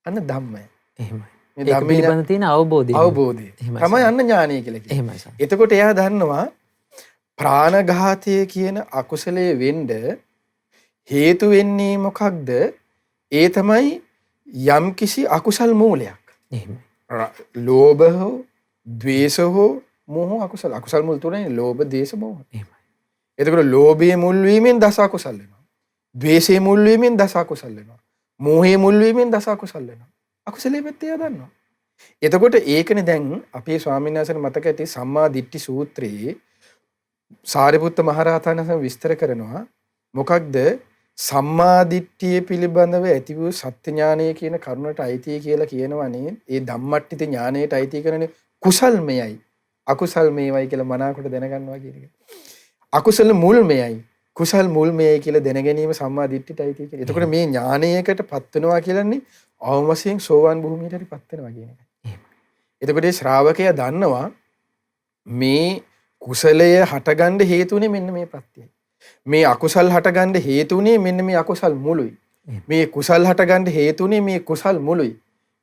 අන්න ධම්මය. එහෙමයි. මේ ධම්මේ පිළිබඳ තියෙන අවබෝධය තමයි අන්න ඥානය කියලා කියන්නේ. එහෙමයි. එතකොට එයා දන්නවා ප්‍රාණඝාතය කියන අකුසලයේ වෙන්න හේතු වෙන්නේ මොකක්ද? ඒ තමයි යම්කිසි අකුසල් මූලයක්. එහෙමයි. ලෝභ හෝ ද්වේෂ හෝ මෝහ අකුසල. අකුසල් මුල් තුනයි ලෝභ, ද්වේෂ, මෝහ. එහෙමයි. එතකොට ලෝභයේ මුල් වීමෙන් දස අකුසල් වෙනවා. ද්වේෂයේ මුල් වීමෙන් දස අකුසල් වෙනවා. මෝහයේ මුල් වීමෙන් දස අකුසල් වෙනවා. අකුසලයේ පැත්තේ දන්නවා. එතකොට ඒකනේ දැන් අපේ ස්වාමීන් වහන්සේ මතක ඇති සම්මා දිට්ඨි සූත්‍රයේ සාරිපුත්ත මහරහතන් වහන්සේ විස්තර කරනවා මොකක්ද සම්මා දිට්ඨිය පිළිබඳව ඇති වූ සත්‍ය ඥානය කියන කරුණට අයිති කියලා කියනවනේ. ඒ ධම්මට්ඨිත ඥානයට අයිති කරන්නේ කුසල්මයයි අකුසල් මේවයි කියලා මනාකොට දැනගන්නවා කියන එක. අකුසල මුල්මයයි කුසල් මුල්මයයි කියලා දැන ගැනීම සම්මා දිට්ඨියට අයිති කියලා. එතකොට මේ ඥානයකට පත් වෙනවා කියලාන්නේ අවම වශයෙන් සෝවාන් භූමියට පත් වෙනවා කියන එක. එතකොට ඒ ශ්‍රාවකයා දන්නවා මේ කුසලය හටගන්න හේතුනේ මෙන්න මේ ප්‍රත්‍යයයි. මේ අකුසල් හටගන්න හේතුනේ මෙන්න මේ අකුසල් මුලුයි. මේ කුසල් හටගන්න හේතුනේ මේ කුසල් මුලුයි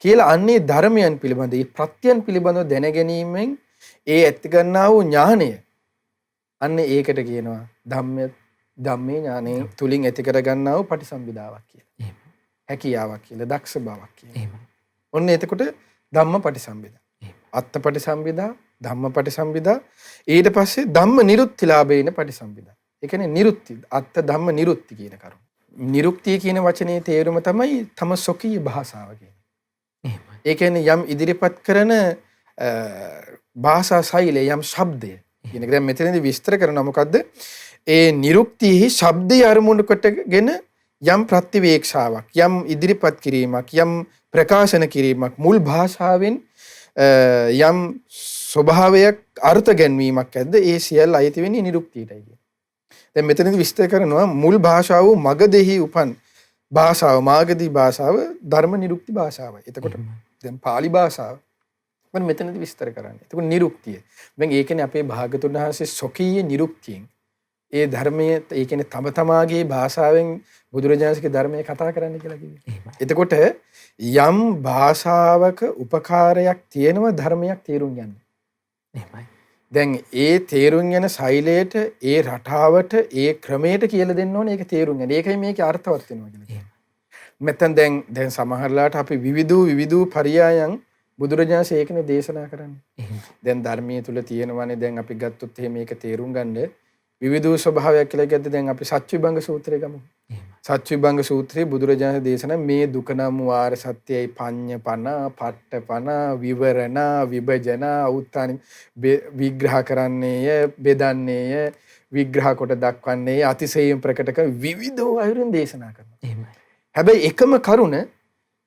කියලා අන්නේ ධර්මයන් පිළිබඳ ඒ ප්‍රත්‍යයන් පිළිබඳව දැන ගැනීමෙන් ඒ ඇති ගන්නා වූ ඥානය අන්න ඒකට කියනවා ධම්මේ ඥානය තුලින් ඇති කර ගන්නා වූ පටිසම්භිදාවක් කියලා. හැකියාවක් කියලා දක්ෂ බවක් කියලා. ඔන්න එතකොට ධම්ම පටිසම්භිදා. අත්ත පටිසම්භිදා ධම්ම පටිසම්භිදා ඊට පස්සේ ධම්ම නිරුත්තිලාභේන පටිසම්භිදා. ඒ කියන්නේ නිරුත්ති අත්ත ධම්ම නිරුත්ති කියන කරුණ. නිරුක්තිය කියන වචනේ තේරුම තමයි තම සොකීය භාෂාව කියන්නේ. එහෙමයි. ඒ කියන්නේ යම් ඉදිරිපත් කරන භාෂා ශෛලය යම් ශබ්දය කියන එක දැන් මෙතනදී විස්තර කරනවා මොකද්ද? ඒ නිරුක්තියෙහි ශබ්දය අරමුණු කොටගෙන යම් ප්‍රතිවේක්ෂාවක් යම් ඉදිරිපත් කිරීමක් යම් ප්‍රකාශන කිරීමක් මුල් භාෂාවෙන් යම් ස්වභාවයක් අර්ථ ගැන්වීමක් ඇද්ද ඒ සියල්ල අයිති වෙන්නේ නිරුක්තියටයි කියන්නේ. දැන් මෙතනදී විස්තර කරනවා මුල් භාෂාව මගදෙහි උපන් භාෂාව මාගදී භාෂාව ධර්ම නිරුක්ති භාෂාව. එතකොට දැන් pāli භාෂාව මම මෙතනදී විස්තර කරන්නේ. එතකොට නිරුක්තිය. දැන් ඒ කියන්නේ අපේ භාගතුන් වහන්සේ සොකීය නිරුක්තියෙන් ඒ ධර්මයේ ඒ කියන්නේ තම තමාගේ භාෂාවෙන් බුදුරජාණන්සේගේ ධර්මයේ කතා කරන්න කියලා කිව්වේ. එතකොට යම් භාෂාවක උපකාරයක් තියෙනවා ධර්මයක් තේරුම් ගන්න. එහෙමයි. දැන් ඒ තේරුම් යන ශෛලයට ඒ රටාවට ඒ ක්‍රමයට කියලා දෙන්න ඕනේ ඒක තේරුම් ගන්න. ඒකයි මේකේ අර්ථවත් වෙනවා කියන්නේ. මෙතෙන් දැන් සමහරලාට අපි විවිධ පරයයන් බුදුරජාණන්සේ ඒකනේ දේශනා කරන්නේ. දැන් ධර්මයේ තුල තියෙනවානේ දැන් අපි ගත්තොත් එහෙම මේක තේරුම් ගන්න විවිධ ස්වභාවයක් කියලා කියද්දී දැන් අපි සත්‍විභංග සූත්‍රය ගමු. සත්‍විභංග සූත්‍රයේ බුදුරජාණන් දේශනා මේ දුක නම් වාර සත්‍යයි පඤ්ඤපන පට්ඨපන විවරණ විභජන උත්තානි විග්‍රහ කරන්නේය බෙදන්නේය විග්‍රහ කොට දක්වන්නේ අතිශයින් ප්‍රකට කර විවිධ වෛරින් දේශනා කරනවා. හැබැයි එකම කරුණ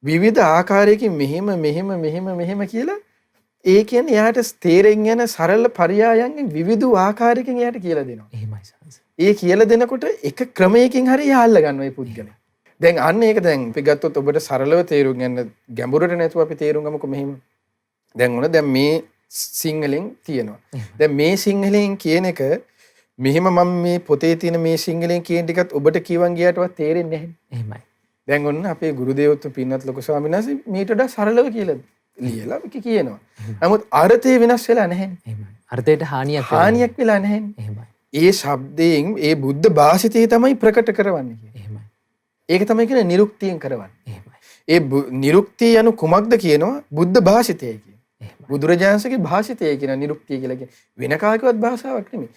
විවිධ ආකාරයකින් මෙහෙම කියලා ඒ කියන්නේ එයාට තේරෙන් යන සරල පරයයන්ගෙන් විවිධ ආකාරයකින් එයාට කියලා දෙනවා. එහෙමයි සාංශ. ඒ කියලා දෙනකොට එක ක්‍රමයකින් හරි එයා අල්ල ගන්නවා මේ පුද්ගලයා. දැන් අන්න ඒක දැන් අපි ගත්තොත් ඔබට සරලව තේරුම් ගන්න ගැඹුරට නැතුව අපි තේරුම් ගමුකෝ මෙහෙම. දැන් මේ සිංහලෙන් තියෙනවා. දැන් මේ සිංහලෙන් කියන එක මෙහෙම මම මේ පොතේ තියෙන මේ සිංහලෙන් කියන ටිකත් ඔබට කියවන් ගියාටවත් තේරෙන්නේ නැහැ. එහෙමයි. දැන් ඔන්න අපේ ගුරුදේවත්ව පින්වත් ලොකු ස්වාමීන් වහන්සේ මීට වඩා සරලව කියලා ලියලා කියනවා. නමුත් අර්ථය වෙනස් වෙලා නැහැ. එහෙමයි. අර්ථයට හානියක් වෙලා නැහැ. එහෙමයි. ඒ ශබ්දයෙන් ඒ බුද්ධ භාෂිතේ තමයි ප්‍රකට කරවන්නේ කියන්නේ. එහෙමයි. ඒක තමයි කියන්නේ නිරුක්තියෙන් කරවන්නේ. එහෙමයි. ඒ නිරුක්තිය යනු කුමක්ද කියනවා බුද්ධ භාෂිතය කියන්නේ. එහෙමයි. බුදුරජාණන්සේගේ භාෂිතය කියන නිරුක්තිය කියලා කියන්නේ වෙන කාගේවත් භාෂාවක් නෙමෙයි.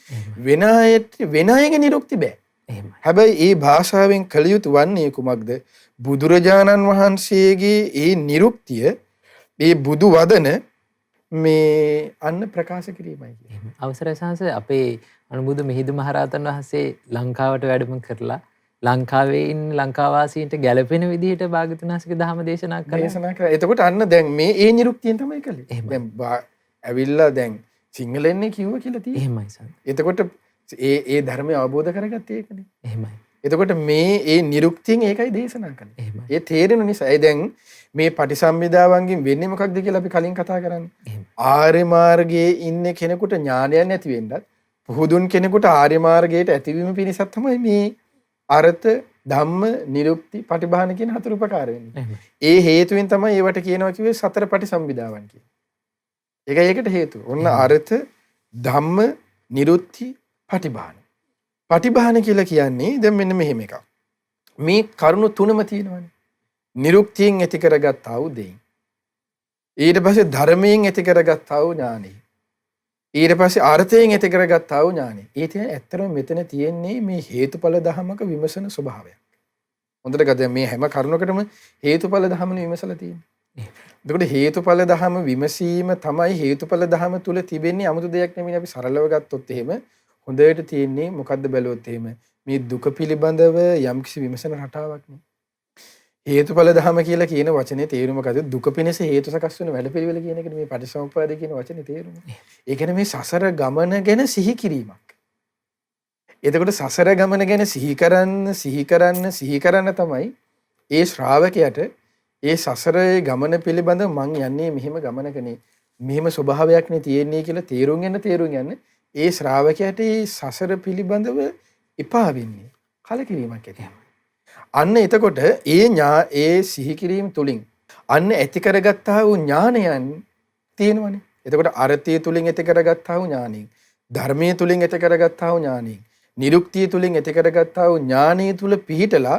වෙන අයගේ නිරුක්ති බෑ. එහෙමයි. හැබැයි ඒ භාෂාවෙන් කළ යුතු වන්නේ කුමක්ද? බුදුරජාණන් වහන්සේගේ ඒ නිරුක්තිය ඒ බුදු වදන මේ අන්න ප්‍රකාශ කිරීමයි කියන්නේ. අවසරයි සාංශ අපේ අනුබුදු මිහිඳු මහරහතන් වහන්සේ ලංකාවට වැඩම කරලා ලංකාවේ ඉන්න ලංකාවාසීන්ට ගැළපෙන විදිහට භාග්‍යවතුන් වහන්සේගේ ධර්ම දේශනා කළා. එතකොට අන්න දැන් මේ ඒ නිරුක්තියෙන් තමයි කළේ. දැන් ඇවිල්ලා දැන් සිංහලෙන්නේ කිව්ව කියලා තියෙනවා. එහෙමයි සාංශ. එතකොට ඒ ධර්මය අවබෝධ කරගත්තේ ඒකනේ. එහෙමයි. එතකොට මේ ඒ නිරුක්තියෙන් ඒකයි දේශනා කළේ. එහෙමයි. ඒ තේරෙන නිසා දැන් මේ පටිසම්භිදාවන්ගෙන් වෙන්නේ මොකක්ද කියලා අපි කලින් කතා කරන්නේ. ආර්ය මාර්ගයේ ඉන්න කෙනෙකුට ඥානයක් නැති වෙන්නත් පුහුදුන් කෙනෙකුට ආර්ය මාර්ගයට ඇතිවීම පිණිසක් තමයි මේ අර්ථ ධම්ම නිරුක්ති පටිභාන කියන හතර උපකාර වෙන්නේ. ඒ හේතුවෙන් තමයි ඒවට කියනවා කිව්වේ සතර පටිසම්භිදාවන් කියලා. ඒකයි ඒකට හේතුව. ඔන්න අර්ථ ධම්ම නිරුක්ති පටිභාන. පටිභාන කියලා කියන්නේ දැන් මෙන්න මෙහෙම එකක්. මේ කරුණු තුනම තියෙනවානේ. නිරුක්තියෙන් ඇති කරගත්තා වූ දෙයින්. ඊට පස්සේ ධර්මයෙන් ඇති කරගත්තා වූ ඥානෙ. ඊට පස්සේ අර්ථයෙන් ඇති කරගත්තා වූ ඥානෙ. ඒ කියන්නේ ඇත්තටම මෙතන තියෙන්නේ මේ හේතුඵල ධමක විමසන ස්වභාවයක්. හොඳට ගද මේ හැම කරුණකටම හේතුඵල ධමනේ විමසලා තියෙන්නේ. එතකොට හේතුඵල ධම විමසීම තමයි හේතුඵල ධම තුල තිබෙන්නේ 아무තු දෙයක් නෙමෙයි. අපි සරලව ගත්තොත් එහෙම හොඳට තියෙන්නේ මොකද්ද බැලුවොත් එහෙම මේ දුක පිළිබඳව යම්කිසි විමසන රටාවක් නේ. හේතුඵල ධම කියලා කියන වචනේ තේරුම මොකද? දුක පිණිස හේතු සකස් වෙන වැඩපිළිවෙල කියන එකනේ මේ පටිච්චසමුප්පාද කියන වචනේ තේරුම. ඒ කියන්නේ මේ සසර ගමන ගැන සිහි කිරීමක්. එතකොට සසර ගමන ගැන සිහි කරන්න තමයි ඒ ශ්‍රාවකයාට ඒ සසරේ ගමන පිළිබඳව මං යන්නේ මෙහෙම ගමනකනේ. මෙහෙම ස්වභාවයක්නේ තියෙන්නේ කියලා තේරුම් ගන්න ඒ ශ්‍රාවකයාට ඒ සසර පිළිබඳව එපා වෙන්නේ කලකිරීමක් ඇති. අන්න එතකොට ඒ සිහි කිරීම තුලින් අන්න ඇති කරගත්තා වූ ඥානයන් තියෙනවනේ. එතකොට අර්ථය තුලින් ඇති කරගත්තා වූ ඥානෙ, ධර්මයේ තුලින් ඇති කරගත්තා වූ ඥානෙ, නිරුක්තිය තුලින් ඇති කරගත්තා වූ ඥානය තුල පිහිටලා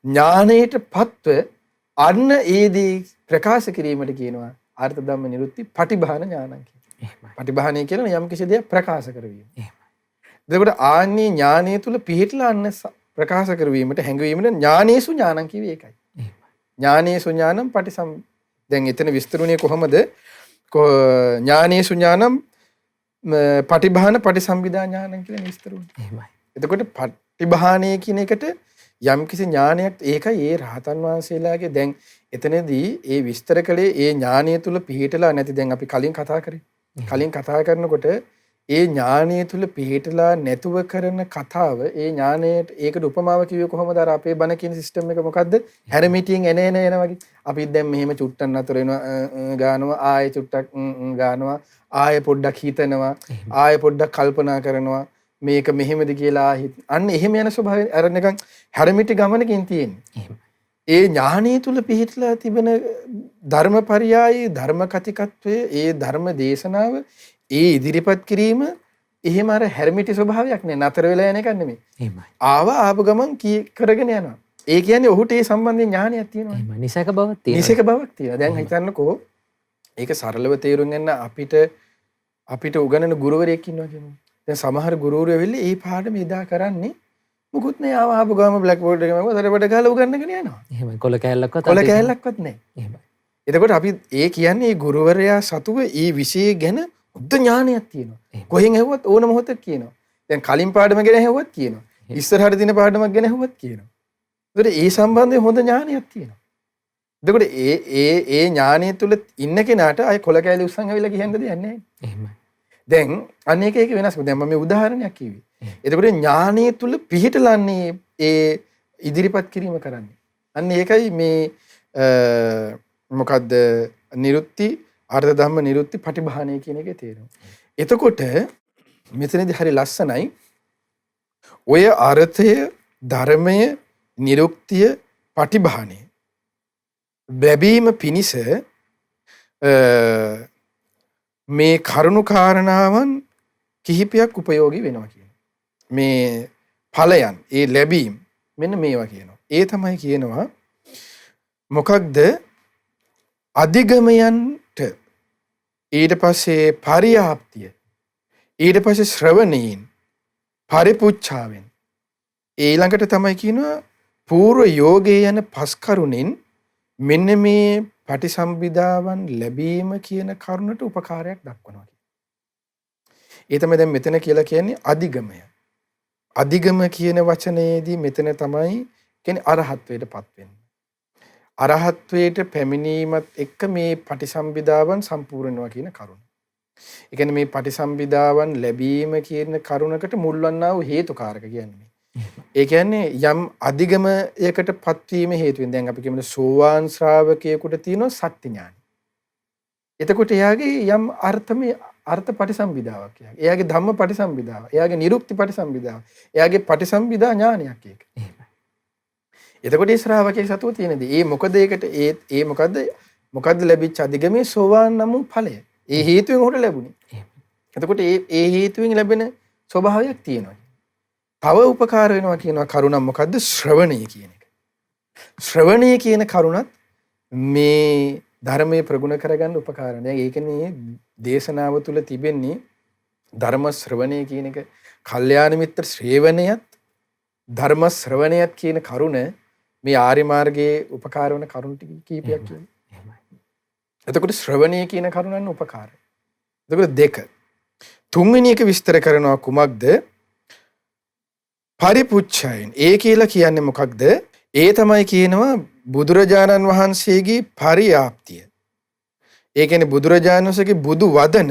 ඥානයට පත්ව අන්න ඒදී ප්‍රකාශ කිරීමට කියනවා අර්ථ ධම්ම නිරුක්ති පටිභාන ඥානං කියලා. පටිභානය කියන්නේ යම් කිසි දෙයක් ප්‍රකාශ කරවීම. එතකොට ආන්නේ ඥානය තුල පිහිටලා අන්න ප්‍රකාශ කරවීමට හැඟවීමට ඥානේසු ඥානං කියවේ ඒකයි. ඥානේසු ඥානං දැන් එතන විස්තරුණේ කොහමද? ඥානේසු ඥානං පටිභාන පටිසම්භිදා ඥානං කියලා විස්තරුණේ. එතකොට පටිභානය කියන එකට යම්කිසි ඥානයක් ඒකයි ඒ රහතන් වහන්සේලාගේ දැන් එතනදී ඒ විස්තර කළේ ඒ ඥානය තුල පිහිටලා නැති දැන් අපි කලින් කතා කරේ. කලින් කතා කරනකොට ඒ ඥානය තුල පිහිටලා නැතුව කරන කතාව ඒ ඥානයට ඒකට උපමාව කිව්වේ කොහොමද? අර අපේ බණ කියන සිස්ටම් එක මොකද්ද? හැරමිටියෙන් එන වගේ. අපි දැන් මෙහෙම චුට්ටක් නතර වෙනවා ගානවා ආයෙ චුට්ටක් ගානවා ආයෙ පොඩ්ඩක් හිතනවා ආයෙ පොඩ්ඩක් කල්පනා කරනවා මේක මෙහෙමද කියලා අන්න එහෙම යන ස්වභාවය අර නිකන් හැරමිටි ගමනකින් තියෙන්නේ. ඒ ඥානීය තුල පිහිටලා තිබෙන ධර්මපරියායේ ධර්ම කතිකත්වයේ ඒ ධර්ම දේශනාව ඒ ඉදිරිපත් කිරීම එහෙම අර හැරමිටි ස්වභාවයක් නේ නතර වෙලා යන එකක් නෙමෙයි. එහෙමයි. ආපු ගමන් කරගෙන යනවා. ඒ කියන්නේ ඔහුට ඒ සම්බන්ධයෙන් ඥානයක් තියෙනවා. එහෙමයි. නිසක බවක් තියෙනවා. නිසක බවක් තියෙනවා. දැන් හිතන්නකෝ ඒක සරලව තේරුම් ගන්න අපිට උගන්වන ගුරුවරයෙක් ඉන්නවා කියනවා. දැන් සමහර ගුරුවරු ඇවිල්ලා ඒ පාඩම එදා කරන්නේ මුකුත් නෑ ආපු ගාම බ්ලැක් බෝඩ් එකේ මම දරබඩ ගහලා උගන්වගෙන යනවා. එහෙමයි. කොල කෑල්ලක්වත් නෑ. එහෙමයි. එතකොට අපි ඒ කියන්නේ මේ ගුරුවරයා සතුව ඒ විෂය ගැන උද්ද ඥානයක් තියෙනවා. කොහෙන් ඇහුවත් ඕන මොහොතක් කියනවා. දැන් කලින් පාඩම ගැන ඇහුවත් කියනවා. ඉස්සරහට දින පාඩමක් ගැන ඇහුවත් කියනවා. එතකොට ඒ සම්බන්ධයෙන් හොඳ ඥානයක් තියෙනවා. එතකොට ඒ ඥානය තුල ඉන්න කෙනාට අය කොල කෑලි උස්සන් ඇවිල්ලා කියන්න දෙයක් නැහැ. එහෙමයි. දැන් අනේක ඒක වෙනස්. දැන් මම මේ උදාහරණයක් කිව්වේ. එතකොට ඥානය තුල පිහිටලන්නේ ඒ ඉදිරිපත් කිරීම කරන්නේ. අන්න ඒකයි මේ මොකද්ද නිරුත්ති අර්ථ ධම්ම නිරුත්ති පටිභාණය කියන එකේ තේරුම. එතකොට මෙතනදී හරි ලස්සනයි. ඔය අර්ථය ධර්මය නිරුක්තිය පටිභාණය ලැබීම පිණිස මේ කරුණු කාරණාවන් කිහිපයක් උපයෝගී වෙනවා කියන. මේ ඵලයන් ඒ ලැබීම මෙන්න මේවා කියනවා. ඒ තමයි කියනවා මොකක්ද අධිගමයන්ට ඊට පස්සේ පරියාප්තිය ඊට පස්සේ ශ්‍රවණීන් පරිපුච්ඡාවෙන් ඊළඟට තමයි කියනවා පූර්ව යෝගයේ යන පස් කරුණෙන් මෙන්න මේ පටිසම්භිදාවන් ලැබීම කියන කරුණට උපකාරයක් දක්වනවා. ඒ තමයි දැන් මෙතන කියලා කියන්නේ අධිගමය. අධිගම කියන වචනයේදී මෙතන තමයි කියන්නේ අරහත්වයටපත් වෙන්නේ. අරහත්වයට පැමිණීමත් එක්ක මේ පටිසම්භිදාවන් සම්පූර්ණ වෙනවා කියන කරුණ. ඒ කියන්නේ මේ පටිසම්භිදාවන් ලැබීම කියන කරුණකට මුල් වන්නා වූ හේතුකාරක කියන්නේ. ඒ කියන්නේ යම් අධිගමයකට පත්වීම හේතුවෙන් දැන් අපි කියමු සෝවාන් ශ්‍රාවකයෙකුට තියෙන සත්‍ය ඥානයි. එතකොට එයාගේ යම් අර්ථ පටිසම්භිදාවක් එයාගේ. එයාගේ ධම්ම පටිසම්භිදාව. එයාගේ නිරුක්ති පටිසම්භිදාව. එයාගේ පටිසම්භිදා ඥානයක් ඒක. එතකොට ඒ ශ්‍රාවකයේ සතුව තියෙනදී ඒ මොකද ඒකට ඒ මොකද්ද ලැබිච්ච අධිගමේ සෝවාන් නම් වූ ඵලය. ඒ හේතුවෙන් උහුට ලැබුණේ. එතකොට ඒ හේතුවෙන් ලැබෙන ස්වභාවයක් තියෙනවා. තව උපකාර වෙනවා කියනවා කරුණක් මොකද්ද ශ්‍රවණය කියන එක. ශ්‍රවණය කියන කරුණත් මේ ධර්මයේ ප්‍රගුණ කරගන්න උපකාරයි. දැන් ඒකනේ දේශනාව තුළ තිබෙන්නේ ධර්ම ශ්‍රවණය කියන එක. කල්යාණ මිත්‍ර ශ්‍රේවණයත් ධර්ම ශ්‍රවණයත් කියන කරුණ මේ ආර්ය මාර්ගයේ උපකාර වෙන කරුණ කීපයක් කියන්නේ. එතකොට ශ්‍රවණය කියන කරුණන් උපකාරයි. එතකොට දෙක. තුන්වෙනි එක විස්තර කරනවා කුමක්ද? පරිපුච්ඡයන්. ඒ කියලා කියන්නේ මොකක්ද? ඒ තමයි කියනවා බුදුරජාණන් වහන්සේගේ පරියාප්තිය. ඒ කියන්නේ බුදුරජාණන් වහන්සේගේ බුදු වදන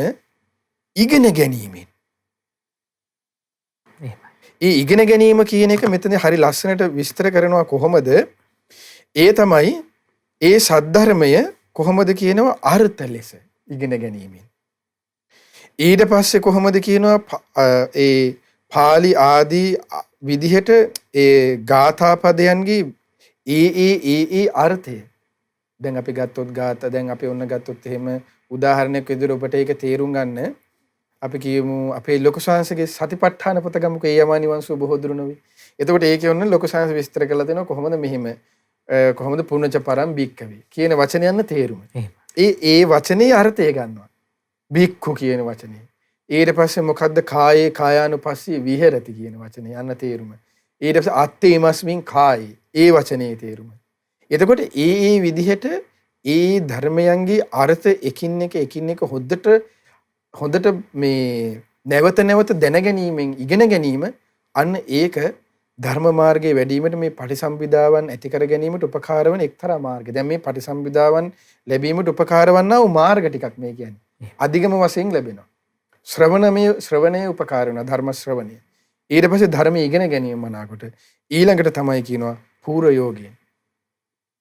ඉගෙන ගැනීමෙන්. ඒ ඉගෙන ගැනීම කියන එක මෙතන හරි ලස්සනට විස්තර කරනවා කොහොමද? ඒ තමයි ඒ සද්ධර්මය කොහොමද කියනවා අර්ථ ලෙස ඉගෙන ගැනීමෙන්. ඊට පස්සේ කොහොමද කියනවා ඒ පාලි ආදී විදිහට ඒ ගාථා පදයන්ගේ ඒ අර්ථය දැන් අපි ගත්තොත් ගාථා දැන් අපි ඔන්න ගත්තොත් එහෙම උදාහරණයක් විදිහට ඔබට ඒක තේරුම් ගන්න අපි කියමු අපේ ලොකු ශාංශගේ සතිපට්ඨාන පොත ගමුකෝ ඒ යමානි වංශ බොහෝ දුර නොවේ. එතකොට ඒකේ ඔන්න ලොකු ශාංශ විස්තර කරලා දෙනවා කොහොමද මෙහිම කොහොමද පුණ්‍යච පරම් බික්කවේ කියන වචනය යන තේරුම. ඒ වචනේ අර්ථය ගන්නවා. බික්ඛු කියන වචනේ. ඊට පස්සේ මොකද්ද කායේ කායානුපස්සී විහෙරති කියන වචනේ යන තේරුම. ඊට පස්සේ අත්තේමස්මින් කායේ ඒ වචනේ තේරුම. එතකොට ඒ විදිහට ඒ ධර්මයන්ගේ අර්ථ එකින් එක හොඳට මේ නැවත දැනගැනීමෙන් ඉගෙන ගැනීම අන්න ඒක ධර්ම මාර්ගයේ වැඩිවීමට මේ පටිසම්භිදාවන් ඇති කර ගැනීමට උපකාර වන එක්තරා මාර්ගය. දැන් මේ පටිසම්භිදාවන් ලැබීමට උපකාර වන්නා වූ මාර්ග ටිකක් මේ කියන්නේ. අධිගම වශයෙන් ලැබෙනවා. ශ්‍රවණයේ උපකාර වෙනවා ධර්ම ශ්‍රවණය. ඊට පස්සේ ධර්මයේ ඉගෙන ගැනීම මනාකොට ඊළඟට තමයි කියනවා පූර්ව යෝගයෙන්.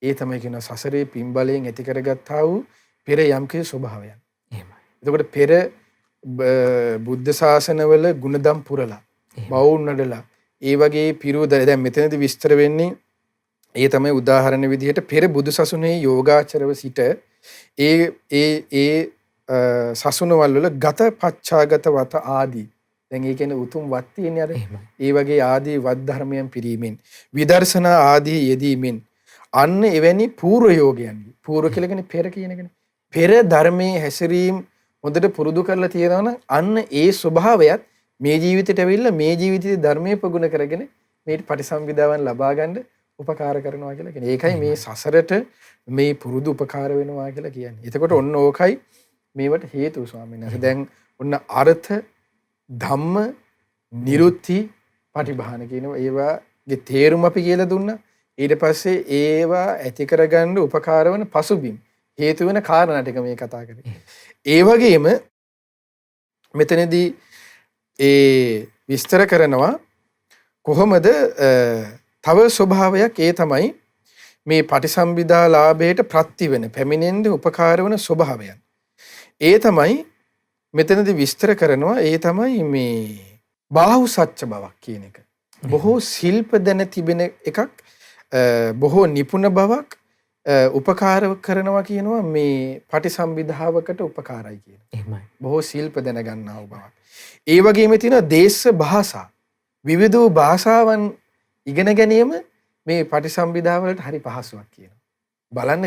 ඒ තමයි කියනවා සසරේ පින්බලයෙන් ඇති කරගත්තා වූ පෙර යම්කේ ස්වභාවයන්. එහෙමයි. එතකොට පෙර බුද්ධ ශාසනවල ගුණදම් පුරලා බවුන්නඩලා ඒ වගේ පිරුවද දැන් මෙතනදී විස්තර වෙන්නේ ඒ තමයි උදාහරණ විදිහට පෙර බුදුසසුනේ යෝගාචරව සිට ඒ සසුනවල වල ගත පච්චාගත වත ආදී දැන් ඒ කියන්නේ උතුම් වත් තියෙන්නේ අර ඒ වගේ ආදී වත් ධර්මයන් පිරීමෙන් විදර්ශනා ආදී යෙදීමෙන් අන්න එවැනි පූර්ව යෝගයන් පූර්ව කියලා කියන්නේ පෙර කියන එකනේ පෙර ධර්මයේ හැසිරීම හොඳට පුරුදු කරලා තියෙනවා නම් අන්න ඒ ස්වභාවයත් මේ ජීවිතයට ඇවිල්ලා මේ ජීවිතයේ ධර්මයේ ප්‍රගුණ කරගෙන මේ පටිසම්භිදාවන් ලබා ගන්න උපකාර කරනවා කියලා කියන්නේ. ඒකයි මේ සසරට මේ පුරුදු උපකාර වෙනවා කියලා කියන්නේ. එතකොට ඔන්න ඕකයි මේවට හේතුව ස්වාමීන් වහන්සේ. දැන් ඔන්න අර්ථ ධම්ම නිරුත්ති පටිභාන කියනවා. ඒවාගේ තේරුම අපි කියලා දුන්නා. ඊට පස්සේ ඒවා ඇති කරගන්න උපකාර වන පසුබිම් හේතු වෙන කාරණා ටික මේ කතා කරේ. ඒ වගේම මෙතනදී ඒ විස්තර කරනවා කොහොමද තව ස්වභාවයක් ඒ තමයි මේ පටිසම්භිදා ලාභයට ප්‍රති වෙන පැමිණෙන්න උපකාර වන ස්වභාවයන්. ඒ තමයි මෙතනදී විස්තර කරනවා ඒ තමයි මේ බාහු සත්‍ය බවක් කියන එක. බොහෝ ශිල්ප දැන තිබෙන එකක් බොහෝ නිපුණ බවක් උපකාර කරනවා කියනවා මේ පටිසම්භිදාවකට උපකාරයි කියන. එහෙමයි. බොහෝ ශිල්ප දැන ගන්නා වූ බවක්. ඒ වගේම තියෙනවා දේශ භාෂා. විවිධ භාෂාවන් ඉගෙන ගැනීම මේ පටිසම්භිදාවලට හරි පහසුවක් කියනවා. බලන්න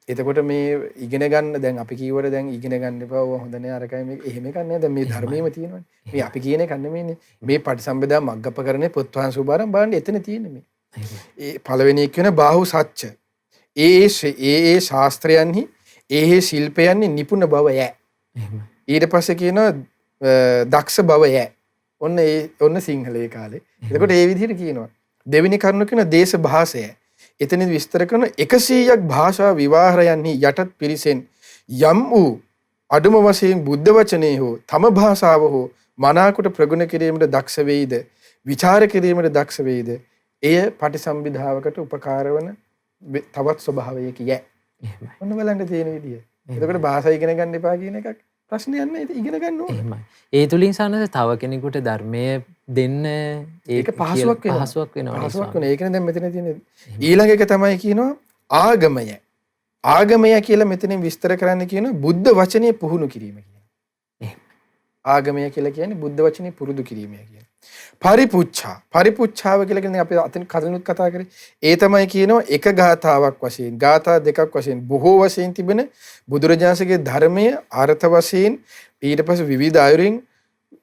එතකොට මේ ඉගෙන ගන්න දැන් අපි කීවට දැන් ඉගෙන ගන්න එපා ඕවා හොඳ නෑ අරකයි මේක එහෙම එකක් නෑ දැන් මේ ධර්මයේම තියෙනවානේ. මේ අපි කියන එක නෙමෙයිනේ. මේ පටිසම්භිදා මග්ගපකරණේ පොත්වහන් සුභාරම් බලන්න එතන තියෙන්නේ මේ. ඒ පළවෙනි එක වෙන බාහු සත්‍ය. ඒ ශාස්ත්‍රයන්හි ඒ ශිල්පයන්හි නිපුණ බව යෑ. ඊට පස්සේ කියනවා දක්ෂ බව යෑ. ඔන්න සිංහලයේ කාලේ. එතකොට ඒ විදිහට කියනවා. දෙවෙනි කරුණ කියන දේශ භාෂය. එතනදි විස්තර කරන 100ක් භාෂා විවාහයන්හි යටත් පිරිසෙන් යම් වූ අඩුම වශයෙන් බුද්ධ වචනේ හෝ තම භාෂාව හෝ මනාකොට ප්‍රගුණ කිරීමට දක්ෂ වෙයිද විචාර කිරීමට දක්ෂ වෙයිද එය පටිසම්භිදාවකට උපකාර වන තවත් ස්වභාවයක යෑ. ඔන්න බලන්න තියෙන විදිය. එතකොට භාෂා ඉගෙන ගන්න එපා කියන එකක් ප්‍රශ්නයක් නෑ. ඉගෙන ගන්න ඕනේ. ඒ තුලින් සානස තව කෙනෙකුට ධර්මයේ දෙන්න ඒක පහසුවක් වෙනවා. පහසුවක් වෙනවා. පහසුවක් වෙනවා. ඒකනේ දැන් මෙතන තියෙන්නේ. ඊළඟ එක තමයි කියනවා ආගමය. ආගමය කියලා මෙතනින් විස්තර කරන්න කියනවා බුද්ධ වචනේ පුහුණු කිරීම කියනවා. ආගමය කියලා කියන්නේ බුද්ධ වචනේ පුරුදු කිරීම කියනවා. පරිපුච්ඡා. පරිපුච්ඡාව කියලා කියන්නේ අපි අතන කලිනුත් කතා කරේ. ඒ තමයි කියනවා එක ගාථාවක් වශයෙන්, ගාථා දෙකක් වශයෙන් බොහෝ වශයෙන් තිබෙන බුදුරජාණන්සේගේ ධර්මයේ අර්ථ වශයෙන් ඊට පස්සේ විවිධ ආයුරින්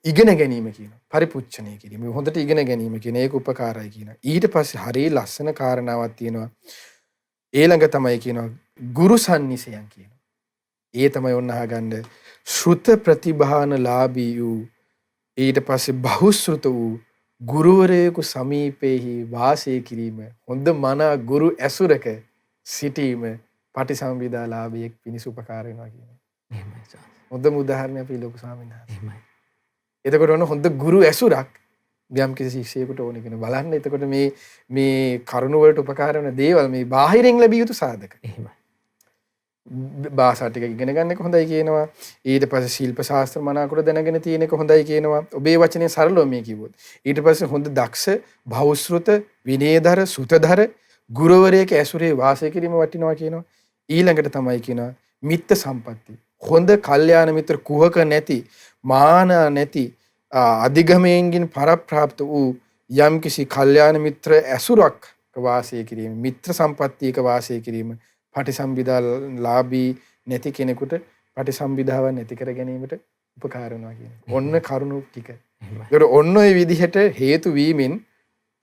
ඉගෙන ගැනීම කියනවා. පරිපුච්ඡනය කිරීම. හොඳට ඉගෙන ගැනීම කියන ඒක උපකාරයි කියනවා. ඊට පස්සේ හරිය ලස්සන කාරණාවක් තියෙනවා. ඊළඟ තමයි කියනවා ගුරු සම්නිසයන් කියනවා. ඒ තමයි ඔන්න අහගන්න ශ්‍රුත ප්‍රතිභාන ලාභී වූ ඊට පස්සේ බහුශ්‍රුත වූ ගුරුවරයෙකු සමීපෙහි වාසය කිරීම හොඳ මන ගුරු ඇසුරක සිටීම පටිසම්භිදා ලාභයක් පිණිස උපකාර වෙනවා කියනවා. එහෙමයි. හොඳම උදාහරණය අපි ලොකු ස්වාමීන් වහන්සේ. එහෙමයි. එතකොට ඔන්න හොඳ ගුරු ඇසුරක් යම් කිසි ශිෂ්‍යයෙකුට ඕන කියන බලන්න. එතකොට මේ කරුණ වලට උපකාර වෙන දේවල් මේ බාහිරින් ලැබිය යුතු සාධක. එහෙමයි. භාෂා ටික ඉගෙන ගන්න එක හොඳයි කියනවා. ඊට පස්සේ ශිල්ප ශාස්ත්‍ර මනාකොට දැනගෙන තියෙන එක හොඳයි කියනවා. ඔබේ වචනේ සරලව මේ කිව්වොත්. ඊට පස්සේ හොඳ දක්ෂ, බහුශ්‍රුත, විනයධර, සුතධර ගුරුවරයෙක් ඇසුරේ වාසය කිරීම වටිනවා කියනවා. ඊළඟට තමයි කියනවා මිත්‍ර සම්පatti. හොඳ කල්යාණ මිත්‍ර කුහක නැති, මාන නැති, අධිගමයෙන්ගින් පරප්‍රාප්ත වූ යම්කිසි කල්යාණ මිත්‍ර ඇසුරක් වාසය කිරීම, මිත්‍ර සම්පත්තියක වාසය කිරීම පටිසම්භිදා ලාභී නැති කෙනෙකුට පටිසම්භිදාව නැති කර ගැනීමට උපකාර වෙනවා කියන්නේ. ඔන්න කරුණු ටික. ඒකට ඔන්න ඔය විදිහට හේතු වීමෙන්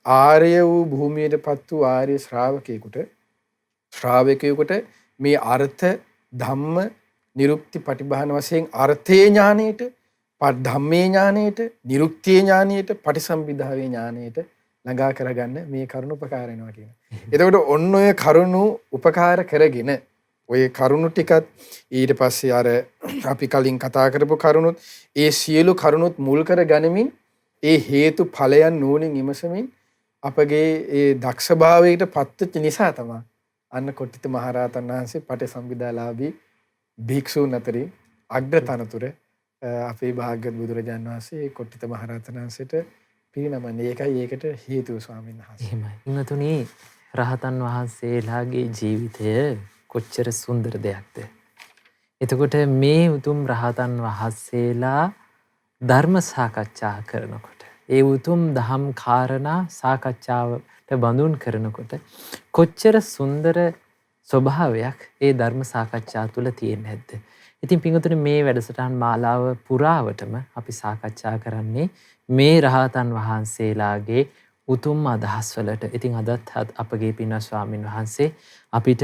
ආර්ය වූ භූමියටපත් වූ ආර්ය ශ්‍රාවකයෙකුට මේ අර්ථ ධම්ම නිරුක්ති පටිභාන වශයෙන් අර්ථේ ඥානෙට, ධම්මේ ඥානෙට, නිරුක්තියේ ඥානෙට, පටිසම්භිදාවේ ඥානෙට ළඟා කරගන්න මේ කරුණු උපකාර වෙනවා කියනවා. එතකොට ඔන්න ඔය කරුණු උපකාර කරගෙන ඔය කරුණු ටිකත් ඊට පස්සේ අර අපි කලින් කතා කරපු කරුණුත් ඒ සියලු කරුණුත් මුල් කර ගනිමින් ඒ හේතු ඵලයන් නුවණින් විමසමින් අපගේ ඒ දක්ෂභාවයට පත්වෙච්ච නිසා තමයි අන්න කොට්ටිත මහරහතන් වහන්සේ පටිසම්භිදාලාභී භික්ෂූන් අතරින් අග්‍රතනතුර අපේ භාග්‍යවත් බුදුරජාණන් වහන්සේ කොට්ටිත මහරහතන් වහන්සේට පිරිනමන්නේ. ඒකයි ඒකට හේතුව ස්වාමීන් වහන්සේ. එහෙමයි. ඉන්නතුනි රහතන් වහන්සේලාගේ ජීවිතය කොච්චර සුන්දර දෙයක්ද. එතකොට මේ උතුම් රහතන් වහන්සේලා ධර්ම සාකච්ඡා කරනකොට ඒ උතුම් දහම් කාරණා සාකච්ඡාවට බඳුන් කරනකොට කොච්චර සුන්දර ස්වභාවයක් ඒ ධර්ම සාකච්ඡා තුළ තියෙන්නේ නැද්ද? ඉතින් පින්වතුනි මේ වැඩසටහන් මාලාව පුරාවටම අපි සාකච්ඡා කරන්නේ මේ රහතන් වහන්සේලාගේ උතුම් අදහස් වලට. ඉතින් අදත් අපගේ පින්වත් ස්වාමින් වහන්සේ අපිට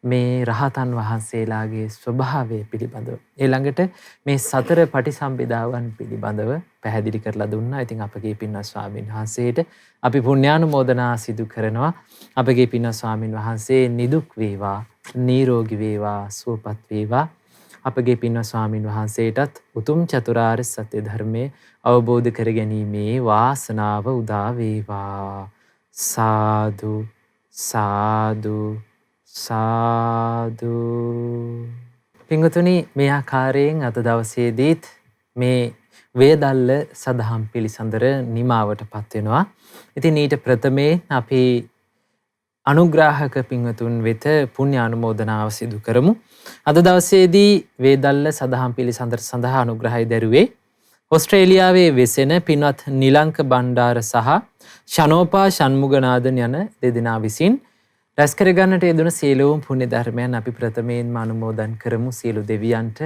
මේ රහතන් වහන්සේලාගේ ස්වභාවය පිළිබඳව ඊළඟට මේ සතර පටිසම්භිදාවන් පිළිබඳව පැහැදිලි කරලා දුන්නා. ඉතින් අපගේ පින්වත් ස්වාමින් වහන්සේට අපි පුණ්‍යානුමෝදනා සිදු කරනවා. අපගේ පින්වත් ස්වාමින් වහන්සේ නිදුක් වේවා, නිරෝගී වේවා, සුවපත් වේවා. අපගේ පින්වත් ස්වාමින් වහන්සේටත් උතුම් චතුරාර්ය සත්‍ය ධර්මයේ අවබෝධ කර ගැනීමේ වාසනාව උදා වේවා. සාදු සාදු සාදු. පින්වතුනි මේ ආකාරයෙන් අද දවසේදීත් මේ වේදල්ල සදහම් පිළිසඳර නිමාවටපත් වෙනවා. ඉතින් ඊට ප්‍රථමයෙන් අපි අනුග්‍රාහක පින්වතුන් වෙත පුණ්‍ය අනුමෝදනාව සිදු කරමු. අද දවසේදී වේදල්ල සදහම් පිළිසඳර සඳහා අනුග්‍රහය දැරුවේ ඕස්ට්‍රේලියාවේ වෙසෙන පින්වත් නිලංක බණ්ඩාර සහ ශනෝපා ෂන්මුගනාදන් යන දෙදෙනා විසින් රැස් කරගන්නට යෙදුන සියලුම පුණ්‍ය ධර්මයන් අපි ප්‍රථමයෙන්ම අනුමෝදන් කරමු සියලු දෙවියන්ට.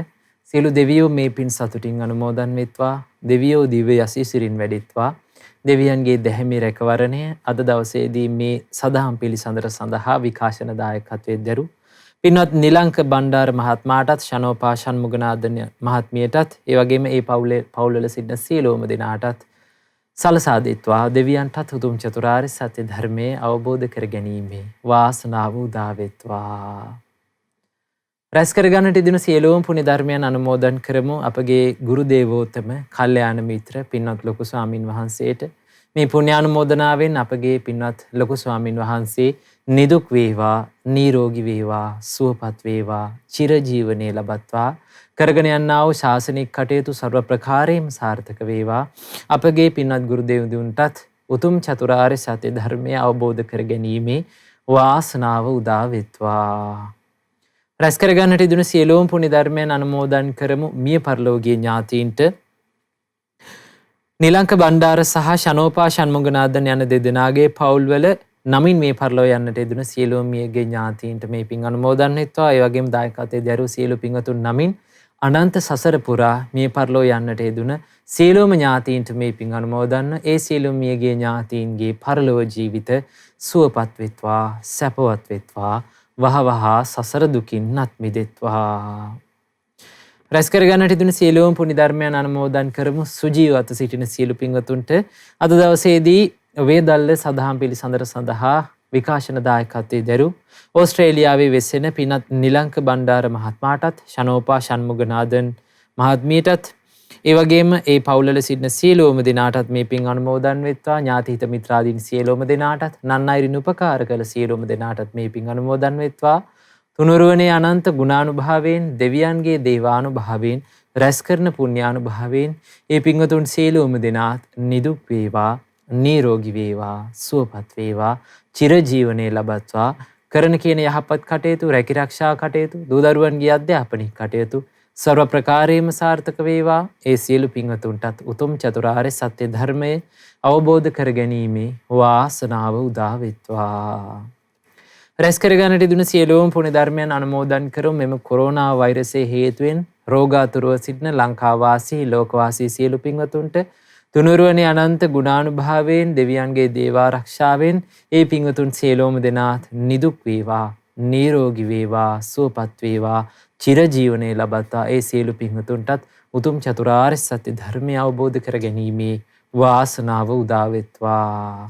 සියලු දෙවියෝ මේ පින් සතුටින් අනුමෝදන් වෙත්වා. දෙවියෝ දිව්‍ය යසීසිරින් වැඩිත්වා. දෙවියන්ගේ දැහැමි රැකවරණය අද දවසේදී මේ සදහම් පිළිසඳර සඳහා විකාශන දායකත්වයෙන් දරු පින්වත් නිලංක බණ්ඩාර මහත්මයාටත් ශනෝපා ෂන්මුගනාදන් මහත්මියටත් ඒ වගේම ඒ පවුල්වල සිටින සියලුම දෙනාටත් සලසා දෙත්වා. දෙවියන්ටත් උතුම් චතුරාර්ය සත්‍ය ධර්මයේ අවබෝධ කර ගැනීමේ වාසනාව උදා වෙත්වා. රැස් කරගන්නට යෙදුණු සියලුම පුණ්‍ය ධර්මයන් අනුමෝදන් කරමු. අපගේ ගුරු දේවෝත්තම කල්යාණ මිත්‍ර පින්වත් ලොකු ස්වාමින් වහන්සේට මේ පුණ්‍ය අනුමෝදනාවෙන් අපගේ පින්වත් ලොකු ස්වාමින් වහන්සේ නිදුක් වේවා, නිරෝගී වේවා, සුවපත් වේවා, චිරජීවනයේ ලබත්වා. කරගෙන යන්නා වූ ශාසනික කටයුතු සර්ව ප්‍රකාරයෙන්ම සාර්ථක වේවා. අපගේ පින්වත් ගුරු දෙවියන්ටත් උතුම් චතුරාර්ය සත්‍ය ධර්මය අවබෝධ කර ගැනීමේ වාසනාව උදා වෙත්වා. රැස් කරගන්නට යෙදුණු සියලුම පුණ්‍ය ධර්මයන් අනුමෝදන් කරමු. මිය පරලෝකීය ඥාතීන්ට නිලංක බණ්ඩාර සහ ශනෝපා ෂන්මුගනාදන් යන දෙදෙනාගේ පවුල්වල නමින් මේ පරලෝ යන්නට යෙදුණු සියලුම මියගේ ඥාතීන්ට මේ පින් අනුමෝදන් වෙත්වා. ඒ වගේම දායකත්වයේ දරු සියලු පින්වතුන් නමින් අනන්ත සසර පුරා මේ පරලෝ යන්නට යෙදුණ සියලුම ඥාතීන්ට මේ පින් අනුමෝදන්. ඒ සියලුම මියගේ ඥාතීන්ගේ පරලෝක ජීවිත සුවපත් වෙත්වා, සැපවත් වෙත්වා. වහවහා සසර දුකින් අත් මිදෙත්වා. රැස් කරගන්නට යෙදුණු සියලුම පුණ්‍ය ධර්මයන් අනුමෝදන් කරමු. සුජීවත්ව සිටින සියලු පින්වතුන්ට අද දවසේදී වේදල්ල සදහම් පිළිසඳර සඳහා විකාශන දායකත්වයේ දරු ඕස්ට්‍රේලියාවේ වෙසෙන පින්වත් නිලංක බණ්ඩාර මහත්මයාටත් ශනෝපා ෂන්මුගනාදන් මහත්මියටත් ඒ වගේම ඒ පවුල්වල සිටින සියලුම දෙනාටත් මේ පින් අනුමෝදන් වෙත්වා. ඥාති හිත මිත්‍රාදීන් සියලුම දෙනාටත් නන් අයරින් උපකාර කළ සියලුම දෙනාටත් මේ පින් අනුමෝදන් වෙත්වා. තුනුරුවනේ අනන්ත ගුණානුභාවයෙන් දෙවියන්ගේ දේවානුභාවයෙන් රැස් කරන පුණ්‍යානුභාවයෙන් ඒ පින්වතුන් සියලුම දෙනාත් නිදුක් වේවා, නිරෝගී වේවා, සුවපත් වේවා, චිරජීවනයේ ලබත්වා. කරන කියන යහපත් කටයුතු, රැකිරක්ෂා කටයුතු, දූ දරුවන්ගේ අධ්‍යාපනික කටයුතු සර්ව ප්‍රකාරයෙන්ම සාර්ථක වේවා. ඒ සියලු පින්වතුන්ටත් උතුම් චතුරාර්ය සත්‍ය ධර්මය අවබෝධ කර ගැනීමේ වාසනාව උදා වෙත්වා. රැස් කරගන්නට යෙදුණු සියලුම පුණ්‍ය ධර්මයන් අනුමෝදන් කරමු. මෙම කොරෝනා වෛරසයේ හේතුවෙන් රෝගාතුරව සිටින ලංකා වාසී, ලෝක වාසී සියලු පින්වතුන්ට තුනුරුවනේ අනන්ත ගුණානුභාවයෙන් දෙවියන්ගේ දේවාරක්ෂාවෙන් ඒ පින්වතුන් සියලුම දෙනාත් නිදුක් වේවා, නිරෝගී වේවා, සුවපත් වේවා, චිරජීවනයේ ලබත්වා. ඒ සියලු පින්වතුන්ටත් උතුම් චතුරාර්ය සත්‍ය ධර්මය අවබෝධ කර ගැනීමේ වාසනාව උදා වෙත්වා.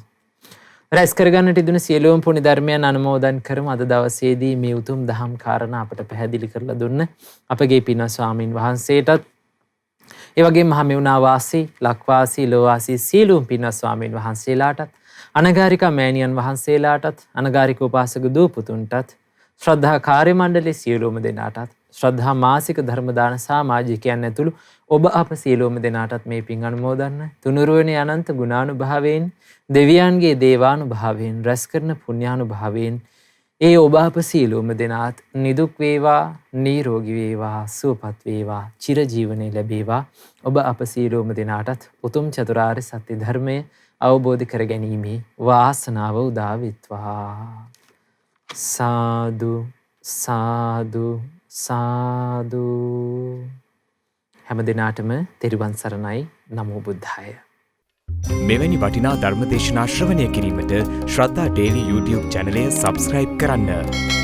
රැස් කරගන්නට යෙදුණු සියලුම පුණ්‍ය ධර්මයන් අනුමෝදන් කරමු. අද දවසේදී මේ උතුම් දහම් කාරණා අපට පැහැදිලි කරලා දුන්න අපගේ පින්වත් ස්වාමින් වහන්සේටත් ඒ වගේම මහමෙවුනා වාසී, ලක්වාසී, ලෝවාසී සියලුම පින්වත් ස්වාමින් වහන්සේලාටත්, අනගාരിക මෑණියන් වහන්සේලාටත්, අනගාരിക උපාසක දූ පුතුන්ටත්, ශ්‍රද්ධා කාර්ය මණ්ඩලයේ සියලුම දෙනාටත්, ශ්‍රද්ධා මාසික ධර්මදාන සමාජිකයන් ඇතුළු ඔබ අප සියලුම දෙනාටත් මේ පින් අනුමෝදන්න. තුනුරුවනේ අනන්ත ගුණානුභාවයෙන් දෙවියන්ගේ දේවානුභාවයෙන් රැස් කරන පුණ්‍යානුභාවයෙන් ඒ ඔබ අප සියලුම දෙනාත් නිදුක් වේවා, නිරෝගී වේවා, සුවපත් වේවා, චිරජීවනයේ ලැබේවා. ඔබ අප සියලුම දෙනාටත් උතුම් චතුරාර්ය සත්‍ය ධර්මය අවබෝධ කර ගැනීමේ වාසනාව උදා වෙත්වා. සාදු සාදු සාදු. හැම දිනාටම තෙරුවන් සරණයි. නමෝ බුද්ධාය. මෙවැනි වටිනා ධර්ම දේශනා ශ්‍රවණය කිරීමට ශ්‍රද්ධා ඩේලි YouTube චැනලය සබස්ක්‍රයිබ් කරන්න.